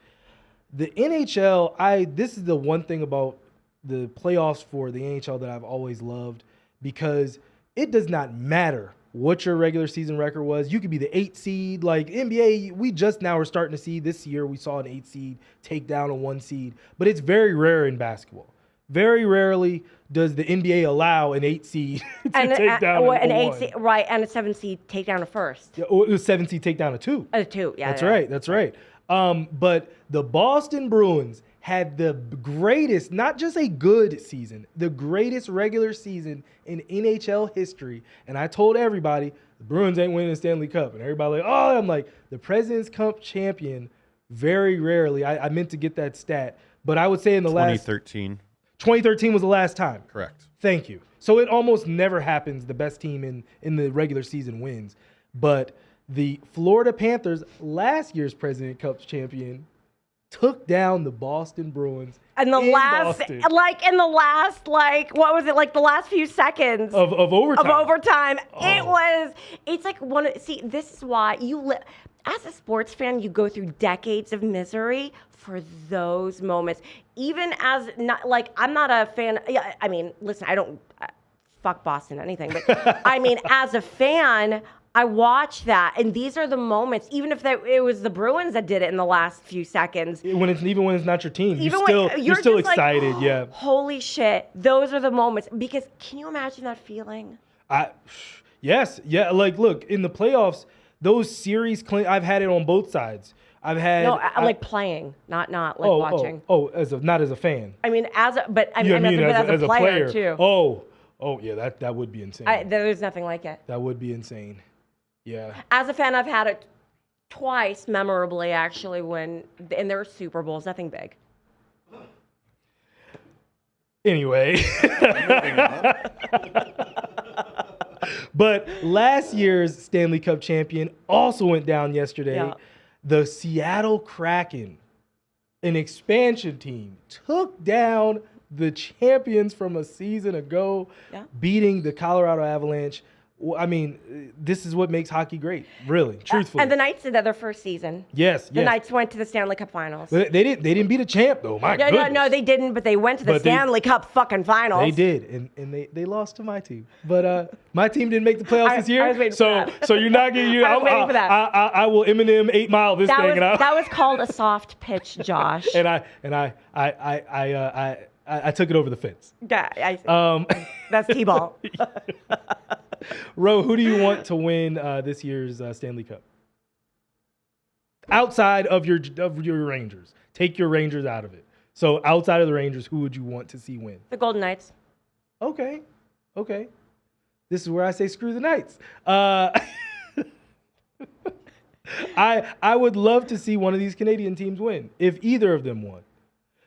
the NHL, this is the one thing about the playoffs for the NHL that I've always loved, because it does not matter what your regular season record was. You could be the 8 seed. Like NBA, we just now are starting to see this year, we saw an 8 seed take down a 1 seed, but it's very rare in basketball. Very rarely does the NBA allow an 8 seed to take down an 8 1. seed, right, and a 7 seed take down a first. Yeah, or a 7 seed take down a 2. A 2, yeah. That's right. But the Boston Bruins had the greatest, not just a good season, the greatest regular season in NHL history. And I told everybody, the Bruins ain't winning the Stanley Cup. And everybody I'm like, the President's Cup champion, very rarely. I meant to get that stat. But I would say in the 2013. 2013 was the last time. Correct. Thank you. So it almost never happens the best team in the regular season wins. But the Florida Panthers, last year's President's Cup champion, took down the Boston Bruins and the last few seconds of overtime. It's like this is why as a sports fan, you go through decades of misery for those moments. Even as I'm not a fan. I mean, listen, I don't fuck Boston anything, but I mean, as a fan, I watch that, and these are the moments. Even if it was the Bruins that did it in the last few seconons, when it's not your team, you're still excited. Yeah. Holy shit! Those are the moments. Because can you imagine that feeling? Yes, yeah. Like, look, in the playoffs, those series, I've had it on both sides. I'm playing, not watching. Not as a fan. I mean, as a player too. Oh, yeah. That would be insane. There's nothing like it. That would be insane. Yeah. As a fan, I've had it twice, memorably, actually, and there were Super Bowls, nothing big. Anyway. But last year's Stanley Cup champion also went down yesterday. Yeah. The Seattle Kraken, an expansion team, took down the champions from a season ago, beating the Colorado Avalanche. I mean, this is what makes hockey great, really, truthfully. And the Knights did that their first season. Yes. The Knights went to the Stanley Cup Finals. They didn't beat a champ, though. My goodness. No, they didn't, but they went to the Stanley Cup fucking Finals. They did, and they lost to my team. But my team didn't make the playoffs this year. I was waiting for that. So you're not getting I was waiting for that. I will Eminem 8 Mile this thing. That was called a soft pitch, Josh. and I took it over the fence. Yeah, that's T-ball. Ro, who do you want to win this year's Stanley Cup? Outside of your Rangers. Take your Rangers out of it. So outside of the Rangers, who would you want to see win? The Golden Knights. Okay. This is where I say screw the Knights. I would love to see one of these Canadian teams win, if either of them won.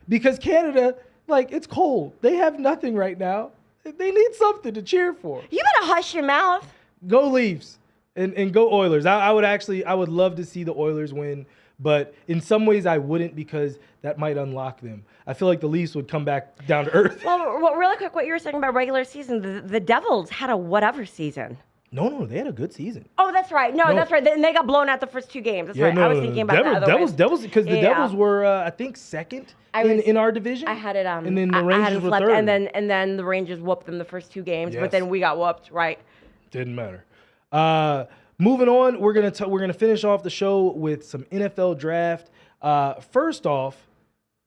Because Canada, it's cold. They have nothing right now. They need something to cheer for. You better hush your mouth. Go Leafs and go Oilers. I would love to see the Oilers win, but in some ways I wouldn't, because that might unlock them. I feel like the Leafs would come back down to earth. Well, really quick, what you were saying about regular season, the Devils had a whatever season. No, they had a good season. Oh, that's right. No, No. that's right. And they got blown out the first 2 games. That's right. I was thinking about that. Devils, because the Devils were, I think, second in our division. I had it. And then the Rangers were third. And then the Rangers whooped them the first 2 games, Yes. but then we got whooped. Right. Didn't matter. Moving on, we're gonna finish off the show with some NFL draft. First off,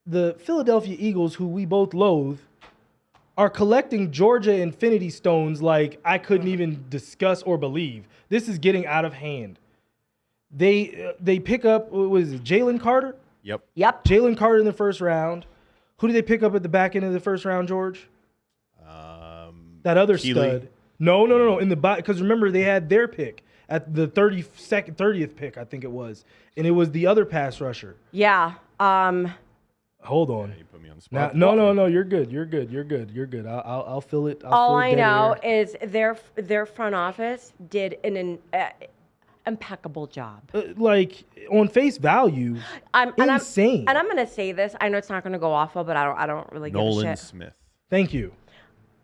the Philadelphia Eagles, who we both loathe, are collecting Georgia Infinity Stones like I couldn't even discuss or believe. This is getting out of hand. They pick up, what was it, Jalen Carter? Yep. Jalen Carter in the first round. Who did they pick up at the back end of the first round, George? That other Keeley. stud. No. In the because remember they had their pick at the 30th pick, I think it was, and it was the other pass rusher. Yeah. Hold on. You put me on the spot. No. You're good. I'll fill it. All I know is their front office did an impeccable job. Like on face value, insane. And I'm gonna say this. I know it's not gonna go awful, but I don't really give a Nolan shit. Smith. Thank you.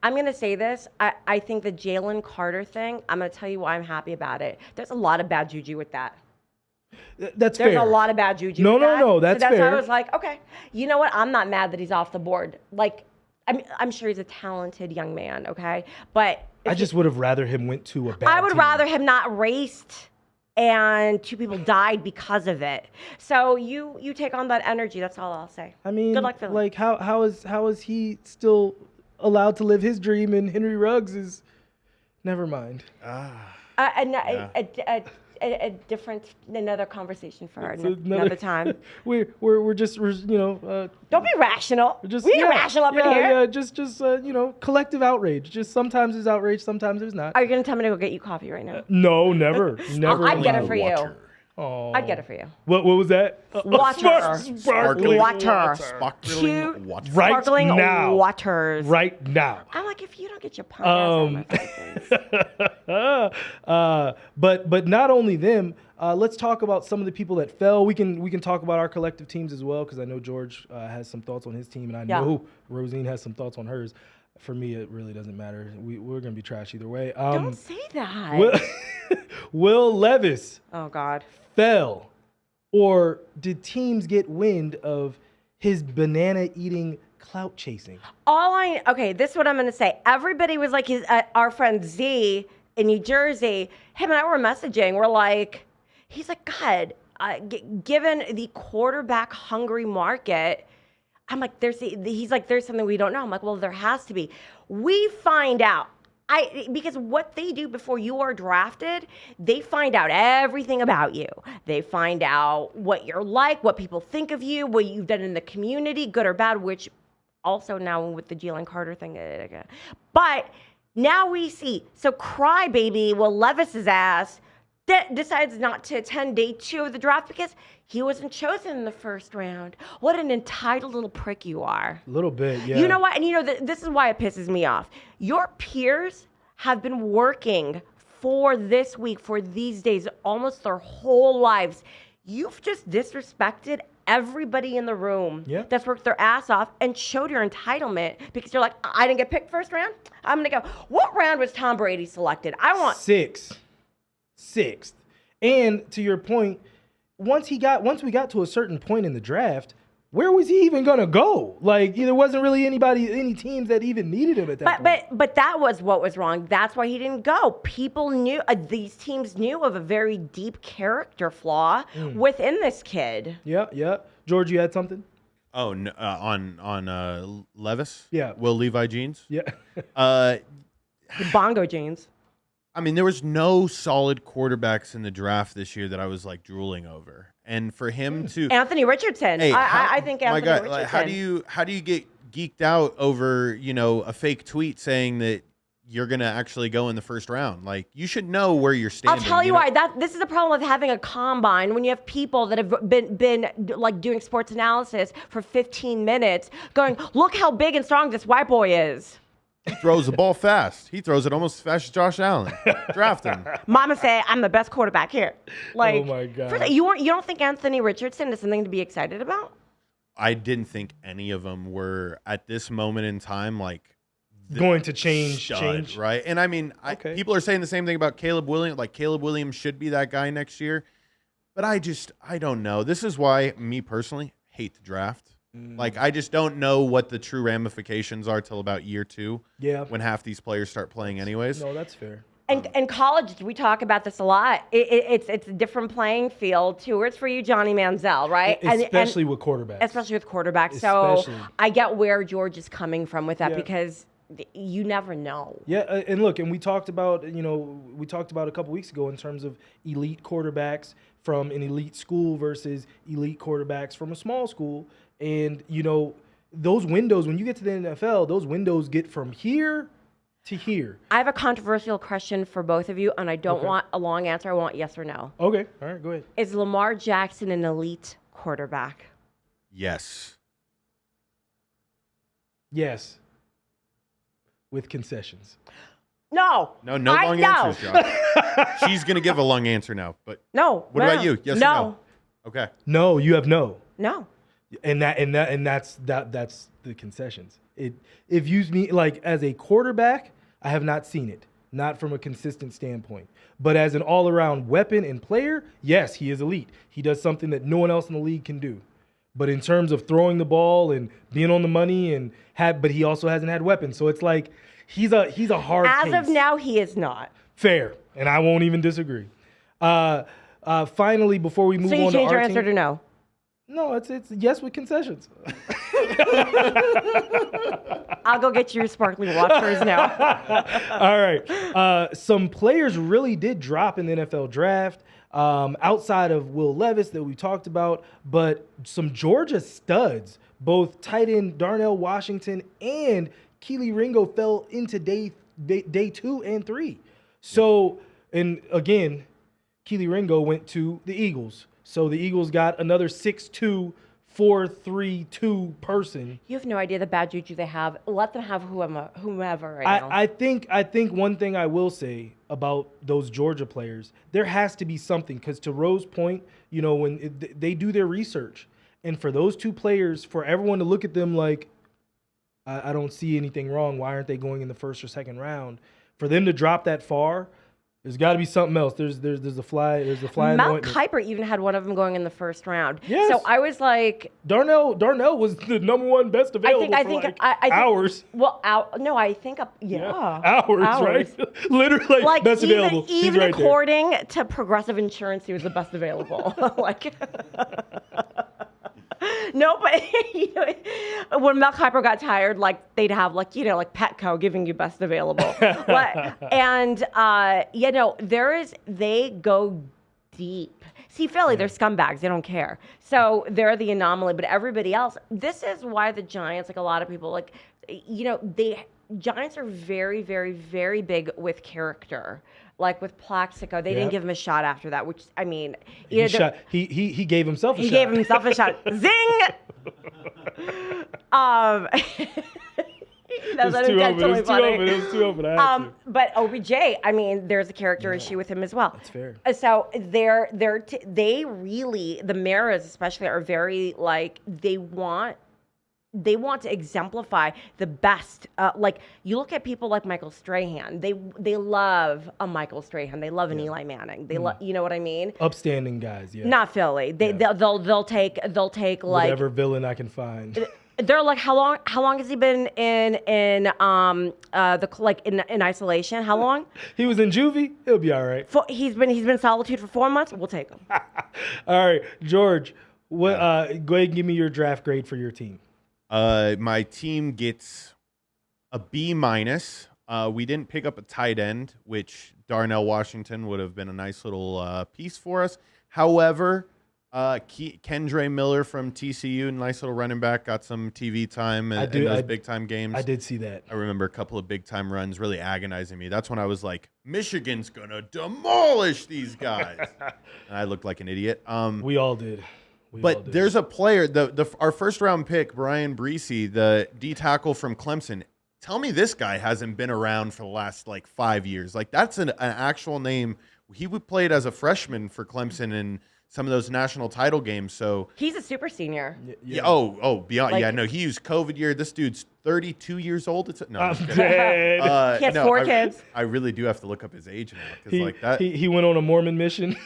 I'm going to say this. I think the Jalen Carter thing, I'm going to tell you why I'm happy about it. There's a lot of bad juju with that. That's fair. There's a lot of bad juju No, with that. no, that's so that's fair. why I was like, okay, you know what? I'm not mad that he's off the board. Like, I'm sure he's a talented young man, okay? But I just would have rather him went to a bad I would team. rather him not raced and 2 people died because of it. So you take on that energy. That's all I'll say. I mean, good luck, Philly. like how is he still allowed to live his dream and Henry Ruggs is never mind. Another conversation for another time. We're just Don't be rational. just We irrational up in here. Yeah, just collective outrage. Just sometimes there's outrage, sometimes there's not. Are you gonna tell me to go get you coffee right now? No, never. I'd get it for you. Water. Oh. I'd get it for you. What was that? Water. Sparkling Water. Sparkling water. Right Sparkling now. waters. Right now. I'm like, if you don't get your punk ass out of my face. But not only them. Let's talk about some of the people that fell. We can talk about our collective teams as well because I know George has some thoughts on his team and I know Rosine has some thoughts on hers. For me, it really doesn't matter. We're gonna be trash either way. Don't say that. Will Levis. Oh God. Fell, or did teams get wind of his banana eating clout chasing? Okay, this is what I'm gonna say. Everybody was like, our friend Z in New Jersey. Him and I were messaging. We're like, he's like, God, given the quarterback hungry market, I'm like, he's like, there's something we don't know. I'm like, well, there has to be. We find out. Because what they do before you are drafted, they find out everything about you. They find out what you're like, what people think of you, what you've done in the community, good or bad, which also now with the Jalen Carter thing. But now we see, so crybaby Will Levis's ass decides not to attend day 2 of the draft because he wasn't chosen in the first round. What an entitled little prick you are. A little bit, yeah. You know what? And this is why it pisses me off. Your peers have been working for this week, for these days, almost their whole lives. You've just disrespected everybody in the room that's worked their ass off and showed your entitlement because you're like, I didn't get picked first round. I'm going to go. What round was Tom Brady selected? I want 6th. And to your point, once we got to a certain point in the draft, where was he even gonna go? Like there wasn't really any teams that even needed him at that point. But that was what was wrong. That's why he didn't go. People knew these teams knew of a very deep character flaw within this kid. Yeah. George, you had something? Oh, no, on Levis? Yeah. Will Levi jeans? Yeah. The bongo jeans. I mean, there was no solid quarterbacks in the draft this year that I was like drooling over, and for him to Anthony Richardson, hey, I think Anthony Richardson. Like, how do you get geeked out over a fake tweet saying that you're gonna actually go in the first round? Like you should know where you're standing. I'll tell you why. This is the problem with having a combine when you have people that have been like doing sports analysis for 15 minutes, going, look how big and strong this white boy is. He throws the ball fast. He throws it almost as fast as Josh Allen. Draft him. Mama said, I'm the best quarterback here. Like, oh, my God. You don't think Anthony Richardson is something to be excited about? I didn't think any of them were, at this moment in time, like, going to change, right? And I mean, people are saying the same thing about Caleb Williams. Like Caleb Williams should be that guy next year, but I don't know. This is why me personally hate the draft. Like I just don't know what the true ramifications are till about year 2. Yeah, when half these players start playing anyways. No, that's fair. And college, we talk about this a lot. It's a different playing field. 2 words for you, Johnny Manziel, right? Especially with quarterbacks. Especially with quarterbacks. So I get where George is coming from with that because you never know. Yeah, and look, and we talked about a couple weeks ago in terms of elite quarterbacks from an elite school versus elite quarterbacks from a small school, and those windows when you get to the NFL, those windows get from here to here. I have a controversial question for both of you, and I don't want a long answer. I want yes or no. Okay. All right, go ahead. Is Lamar Jackson an elite quarterback? Yes. Yes. With concessions. No. No long answers, Josh. She's going to give a long answer now, but no. What about you? Yes or no? Okay. No, you have no. No. And that's the concessions. If you mean like as a quarterback, I have not seen it, not from a consistent standpoint. But as an all-around weapon and player, yes, he is elite. He does something that no one else in the league can do. But in terms of throwing the ball and being on the money but he also hasn't had weapons. So it's like he's a hard case. As of now, he is not. Fair, and I won't even disagree. Finally, before we move on to our team. So you change your answer to no? No, it's yes with concessions. I'll go get your sparkling waters now. All right. Some players really did drop in the NFL draft outside of Will Levis that we talked about, but some Georgia studs, both tight end Darnell Washington and Keely Ringo fell into day 2 and 3. So, and again, Keely Ringo went to the Eagles. So the Eagles got another 6'2", 4'3", person. You have no idea the bad juju they have. Let them have whomever right now. I think one thing I will say about those Georgia players, there has to be something, because to Rose's point, when they do their research, and for those 2 players, for everyone to look at them like, I don't see anything wrong. Why aren't they going in the first or second round? For them to drop that far, there's got to be something else. There's a fly. There's a fly. Mount Kiper even had one of them going in the first round. Yes. So I was like, Darnell was the number 1 best available hours. Well, I think hours, right? Literally like best available. Even right according to Progressive Insurance, he was the best available. Like. No, but when Mel Kiper got tired, like they'd have Petco giving you best available. They go deep. See, Philly, they're scumbags. They don't care. So they're the anomaly. But everybody else, this is why the Giants, like a lot of people, Giants are very, very, very big with character. Like with Plaxico, they didn't give him a shot after that, which, I mean... He gave himself a shot. He gave himself a shot. Zing! It was too open. But OBJ, I mean, there's a character issue with him as well. That's fair. So they really, the Maras especially, are very, they want to exemplify the best. You look at people like Michael Strahan. They love a Michael Strahan. They love an Eli Manning. They love, you know what I mean? Upstanding guys, yeah. Not Philly. They'll take whatever villain I can find. They're like, how long has he been in isolation? How long? He was in juvie. He'll be all right. He's been solitude for 4 months. We'll take him. All right, George. Go ahead and give me your draft grade for your team. My team gets a B-. We didn't pick up a tight end, which Darnell Washington would have been a nice little piece for us. However, Kendre Miller from TCU, nice little running back, got some TV time in those big-time games. I did see that. I remember a couple of big-time runs really agonizing me. That's when I was like, Michigan's going to demolish these guys. And I looked like an idiot. We all did. But there's a player, our first-round pick, Brian Breesy, the D-tackle from Clemson. Tell me this guy hasn't been around for the last, 5 years. That's an actual name. He played as a freshman for Clemson in some of those national title games. So he's a super senior. yeah. Beyond. Like, yeah, no, he used COVID year. This dude's 32 years old. I'm dead. He has 4 kids. I really do have to look up his age now because like that. He went on a Mormon mission.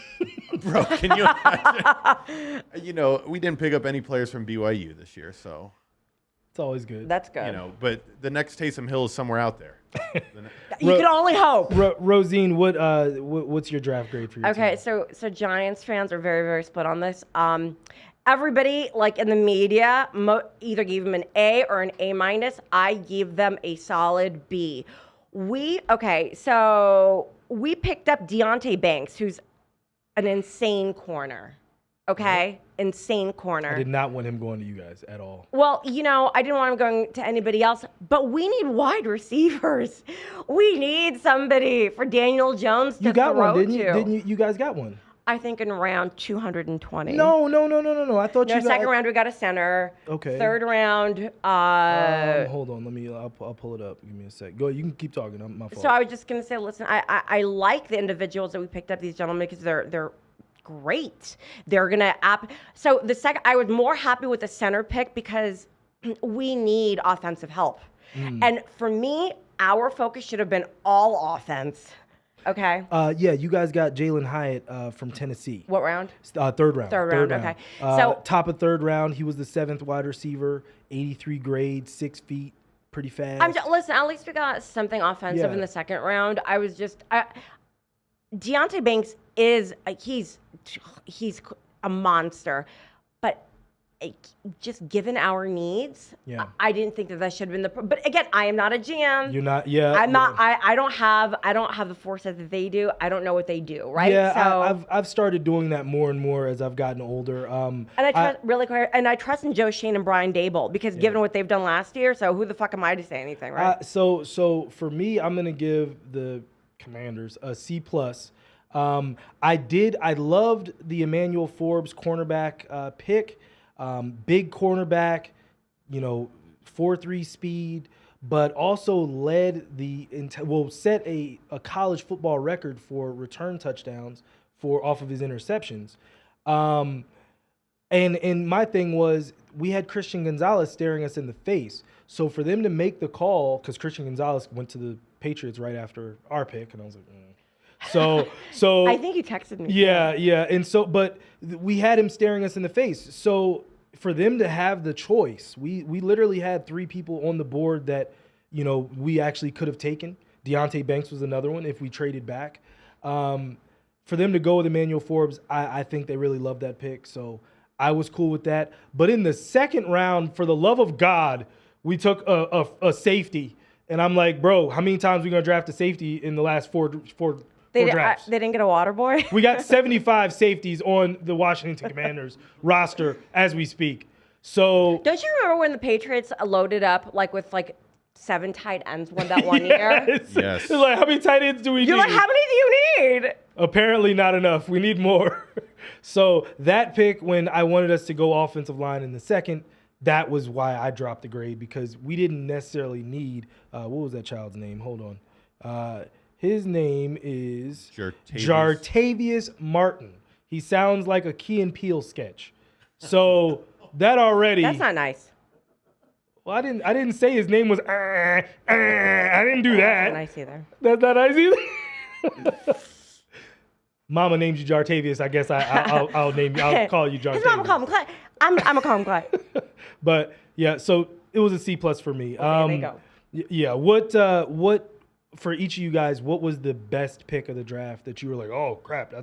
Bro, can you imagine? You know, we didn't pick up any players from BYU this year, so It's always good. That's good. you know. But the next Taysom Hill is somewhere out there. You can only hope. Rosine, what's your draft grade for your Okay, team? so Giants fans are very, very split on this. Everybody, like in the media, either gave them an A or an A minus. I gave them a solid B. So we picked up Deontay Banks, who's an insane corner. Okay, insane corner. I did not want him going to you guys at all. Well, you know, I didn't want him going to anybody else, but we need wide receivers. We need somebody for Daniel Jones to You got throw one, didn't you? to. Didn't you? You guys got one. I think in round 220. No. I thought No, you got. second round we got a center. Okay. Third round. Hold on. I'll pull it up. Give me a sec. Go. You can keep talking. My fault. So I was just gonna say, listen, I like the individuals that we picked up, these gentlemen, because they're great. They're gonna So the second, I was more happy with the center pick because we need offensive help, and for me, our focus should have been all offense. Okay. Yeah, you guys got Jalen Hyatt from Tennessee. What round? Third round. Third round, okay. So- top of third round, he was the 7th wide receiver, 83 grade, 6 feet, pretty fast. Listen, at least we got something offensive Yeah. in the second round. Deontay Banks is he's a monster, but just given our needs, Yeah. I didn't think that should have been the. But again, I am not a GM. You're not. Yeah. I'm not. Yeah. I don't have the foresight that they do. I don't know what they do. Right. Yeah, So, I've started doing that more and more as I've gotten older. and I trust really quick, and I trust in Joe Shane and Brian Dable because given what they've done last year, so who the fuck am I to say anything, right? So for me, I'm gonna give the Commanders a C+. I loved the Emmanuel Forbes cornerback pick. Big cornerback, 4.3 speed, but also led set a college football record for return touchdowns off of his interceptions. And my thing was, we had Christian Gonzalez staring us in the face. So for them to make the call, because Christian Gonzalez went to the Patriots right after our pick, and I was like, So I think you texted me. Yeah. And so, but we had him staring us in the face. So for them to have the choice, we literally had 3 people on the board that, we actually could have taken. Deontay Banks was another one if we traded back. For them to go with Emmanuel Forbes, I think they really loved that pick. So I was cool with that. But in the second round, for the love of God, we took a safety. And I'm like, bro, how many times are we going to draft a safety in the last four drafts? They didn't get a water boy. We got 75 safeties on the Washington Commanders roster as we speak. So Don't you remember when the Patriots loaded up with 7 tight ends that one year? Yes. It's like, how many tight ends do we need? You're like, how many do you need? Apparently not enough. We need more. So that pick, when I wanted us to go offensive line in the second, that was why I dropped the grade, because we didn't necessarily need what was that child's name? Hold on. His name is Jartavius Martin. He sounds like a Key and Peele sketch. So that already. That's not nice. Well, I didn't say his name was. I didn't do that. That's not nice either. That's not nice either. Mama named you Jartavius. I guess I'll name you. I'll call you Jartavius. His mama called him Clyde. I'm gonna call him Clyde. But yeah, so it was a C+ for me. Okay, there you go. Yeah. What for each of you guys? What was the best pick of the draft that you were like, oh crap,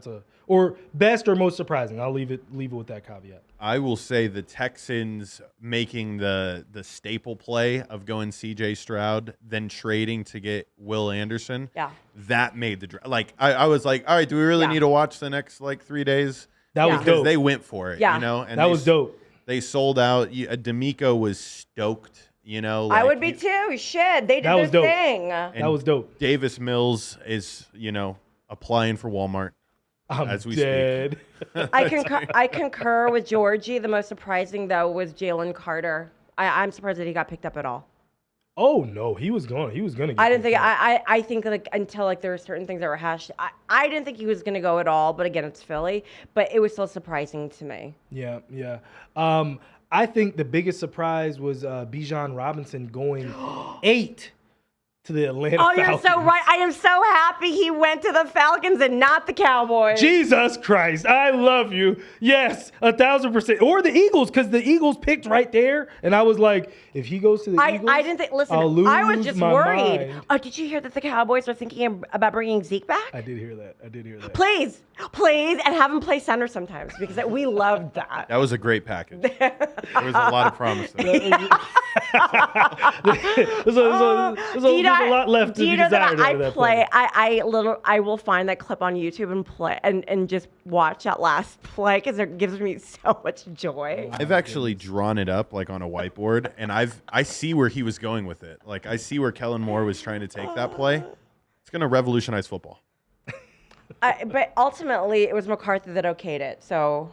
or best or most surprising? I'll leave it with that caveat. I will say the Texans making the staple play of going C.J. Stroud, then trading to get Will Anderson. Yeah. That made the draft. I was like, all right, do we really need to watch the next 3 days? That was because dope. they went for it. Yeah. And that was dope. They sold out. D'Amico was stoked. I would be too. Shit, they did their dope. thing. That was dope. Davis Mills is applying for Walmart. I'm as we dead. speak. I concur with Georgie. The most surprising though was Jalen Carter. I'm surprised that he got picked up at all. Oh no, he was going to get I didn't think. kicked out. I think like until like there were certain things that were hashed. I didn't think he was gonna go at all. But again, it's Philly. But it was still surprising to me. Yeah. I think the biggest surprise was Bijan Robinson going 8 to the Atlanta Falcons. You're so right. I am so happy he went to the Falcons and not the Cowboys. Jesus Christ, I love you. Yes, 1,000%. Or the Eagles, because the Eagles picked right there, and I was like, if he goes to the Eagles, I didn't think. Listen, I'll lose I was just my worried. mind. Oh, did you hear that the Cowboys are thinking about bringing Zeke back? I did hear that. Please, and have him play center sometimes because we loved that. That was a great package. There was a lot of promise in it. There's a lot left to be desired out of that play. I will find that clip on YouTube and play and just watch that last play because it gives me so much joy. I've actually drawn it up like on a whiteboard, and I see where he was going with it. Like I see where Kellen Moore was trying to take that play. It's going to revolutionize football. But ultimately, it was McCarthy that okayed it. So,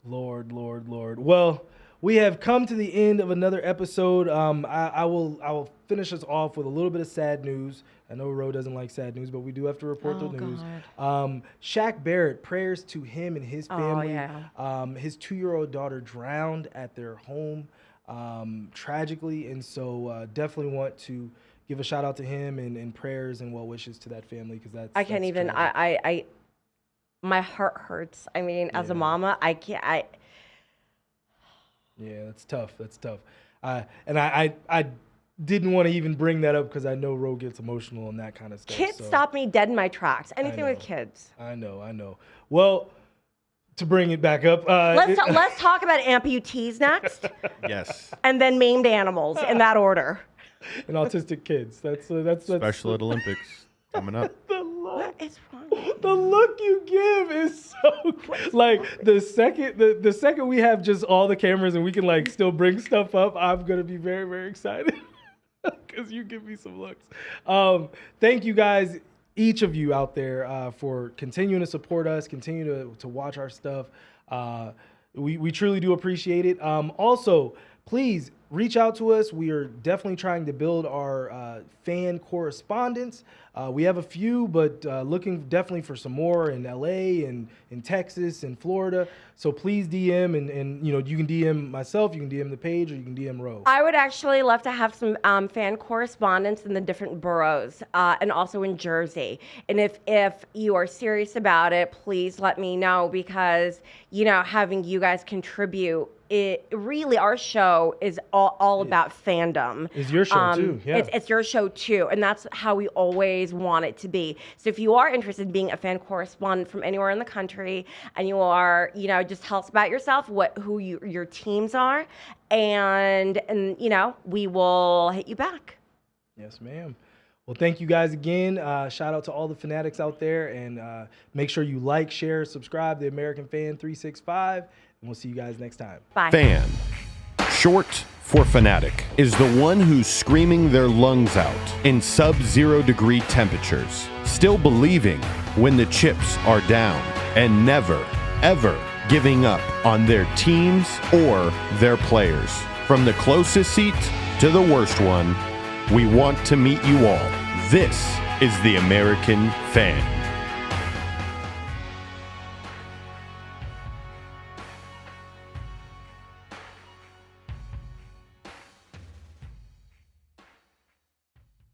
Lord. Well, we have come to the end of another episode. I will finish us off with a little bit of sad news. I know Ro doesn't like sad news, but we do have to report the news. Shaq Barrett, prayers to him and his family. His 2-year-old daughter drowned at their home tragically, and so definitely want to give a shout out to him and prayers and well wishes to that family because that's. I can't even. Tragic. My heart hurts. I mean, as a mama, I can't. Yeah, that's tough. And I didn't want to even bring that up because I know Ro gets emotional and that kind of stuff. Kids stop me dead in my tracks. Anything with kids. I know. Well, to bring it back up, let's talk about amputees next. Yes. And then maimed animals in that order. And autistic kids. That's Special Ed Olympics coming up. What is wrong? The look you give is so like the second we have just all the cameras and we can like still bring stuff up, I'm gonna be very, very excited because you give me some looks. Thank you guys, each of you out there, for continuing to support us, continue to watch our stuff. We truly do appreciate it. Also, please reach out to us. We are definitely trying to build our fan correspondence. We have a few, but looking definitely for some more in LA and in Texas and Florida. So please DM and you can DM myself, you can DM the page, or you can DM Ro. I would actually love to have some fan correspondence in the different boroughs and also in Jersey. And if you are serious about it, please let me know because having you guys contribute. It really, our show is all about fandom. It's your show too, yeah. It's your show too, and that's how we always want it to be. So if you are interested in being a fan correspondent from anywhere in the country, and you are, just tell us about yourself, who your teams are, and we will hit you back. Yes, ma'am. Well, thank you guys again. Shout out to all the fanatics out there, and make sure you like, share, subscribe to American Fan 365. And we'll see you guys next time. Bye. Fan, short for fanatic, is the one who's screaming their lungs out in sub-0 degree temperatures, still believing when the chips are down, and never, ever giving up on their teams or their players. From the closest seat to the worst one, we want to meet you all. This is the American Fan.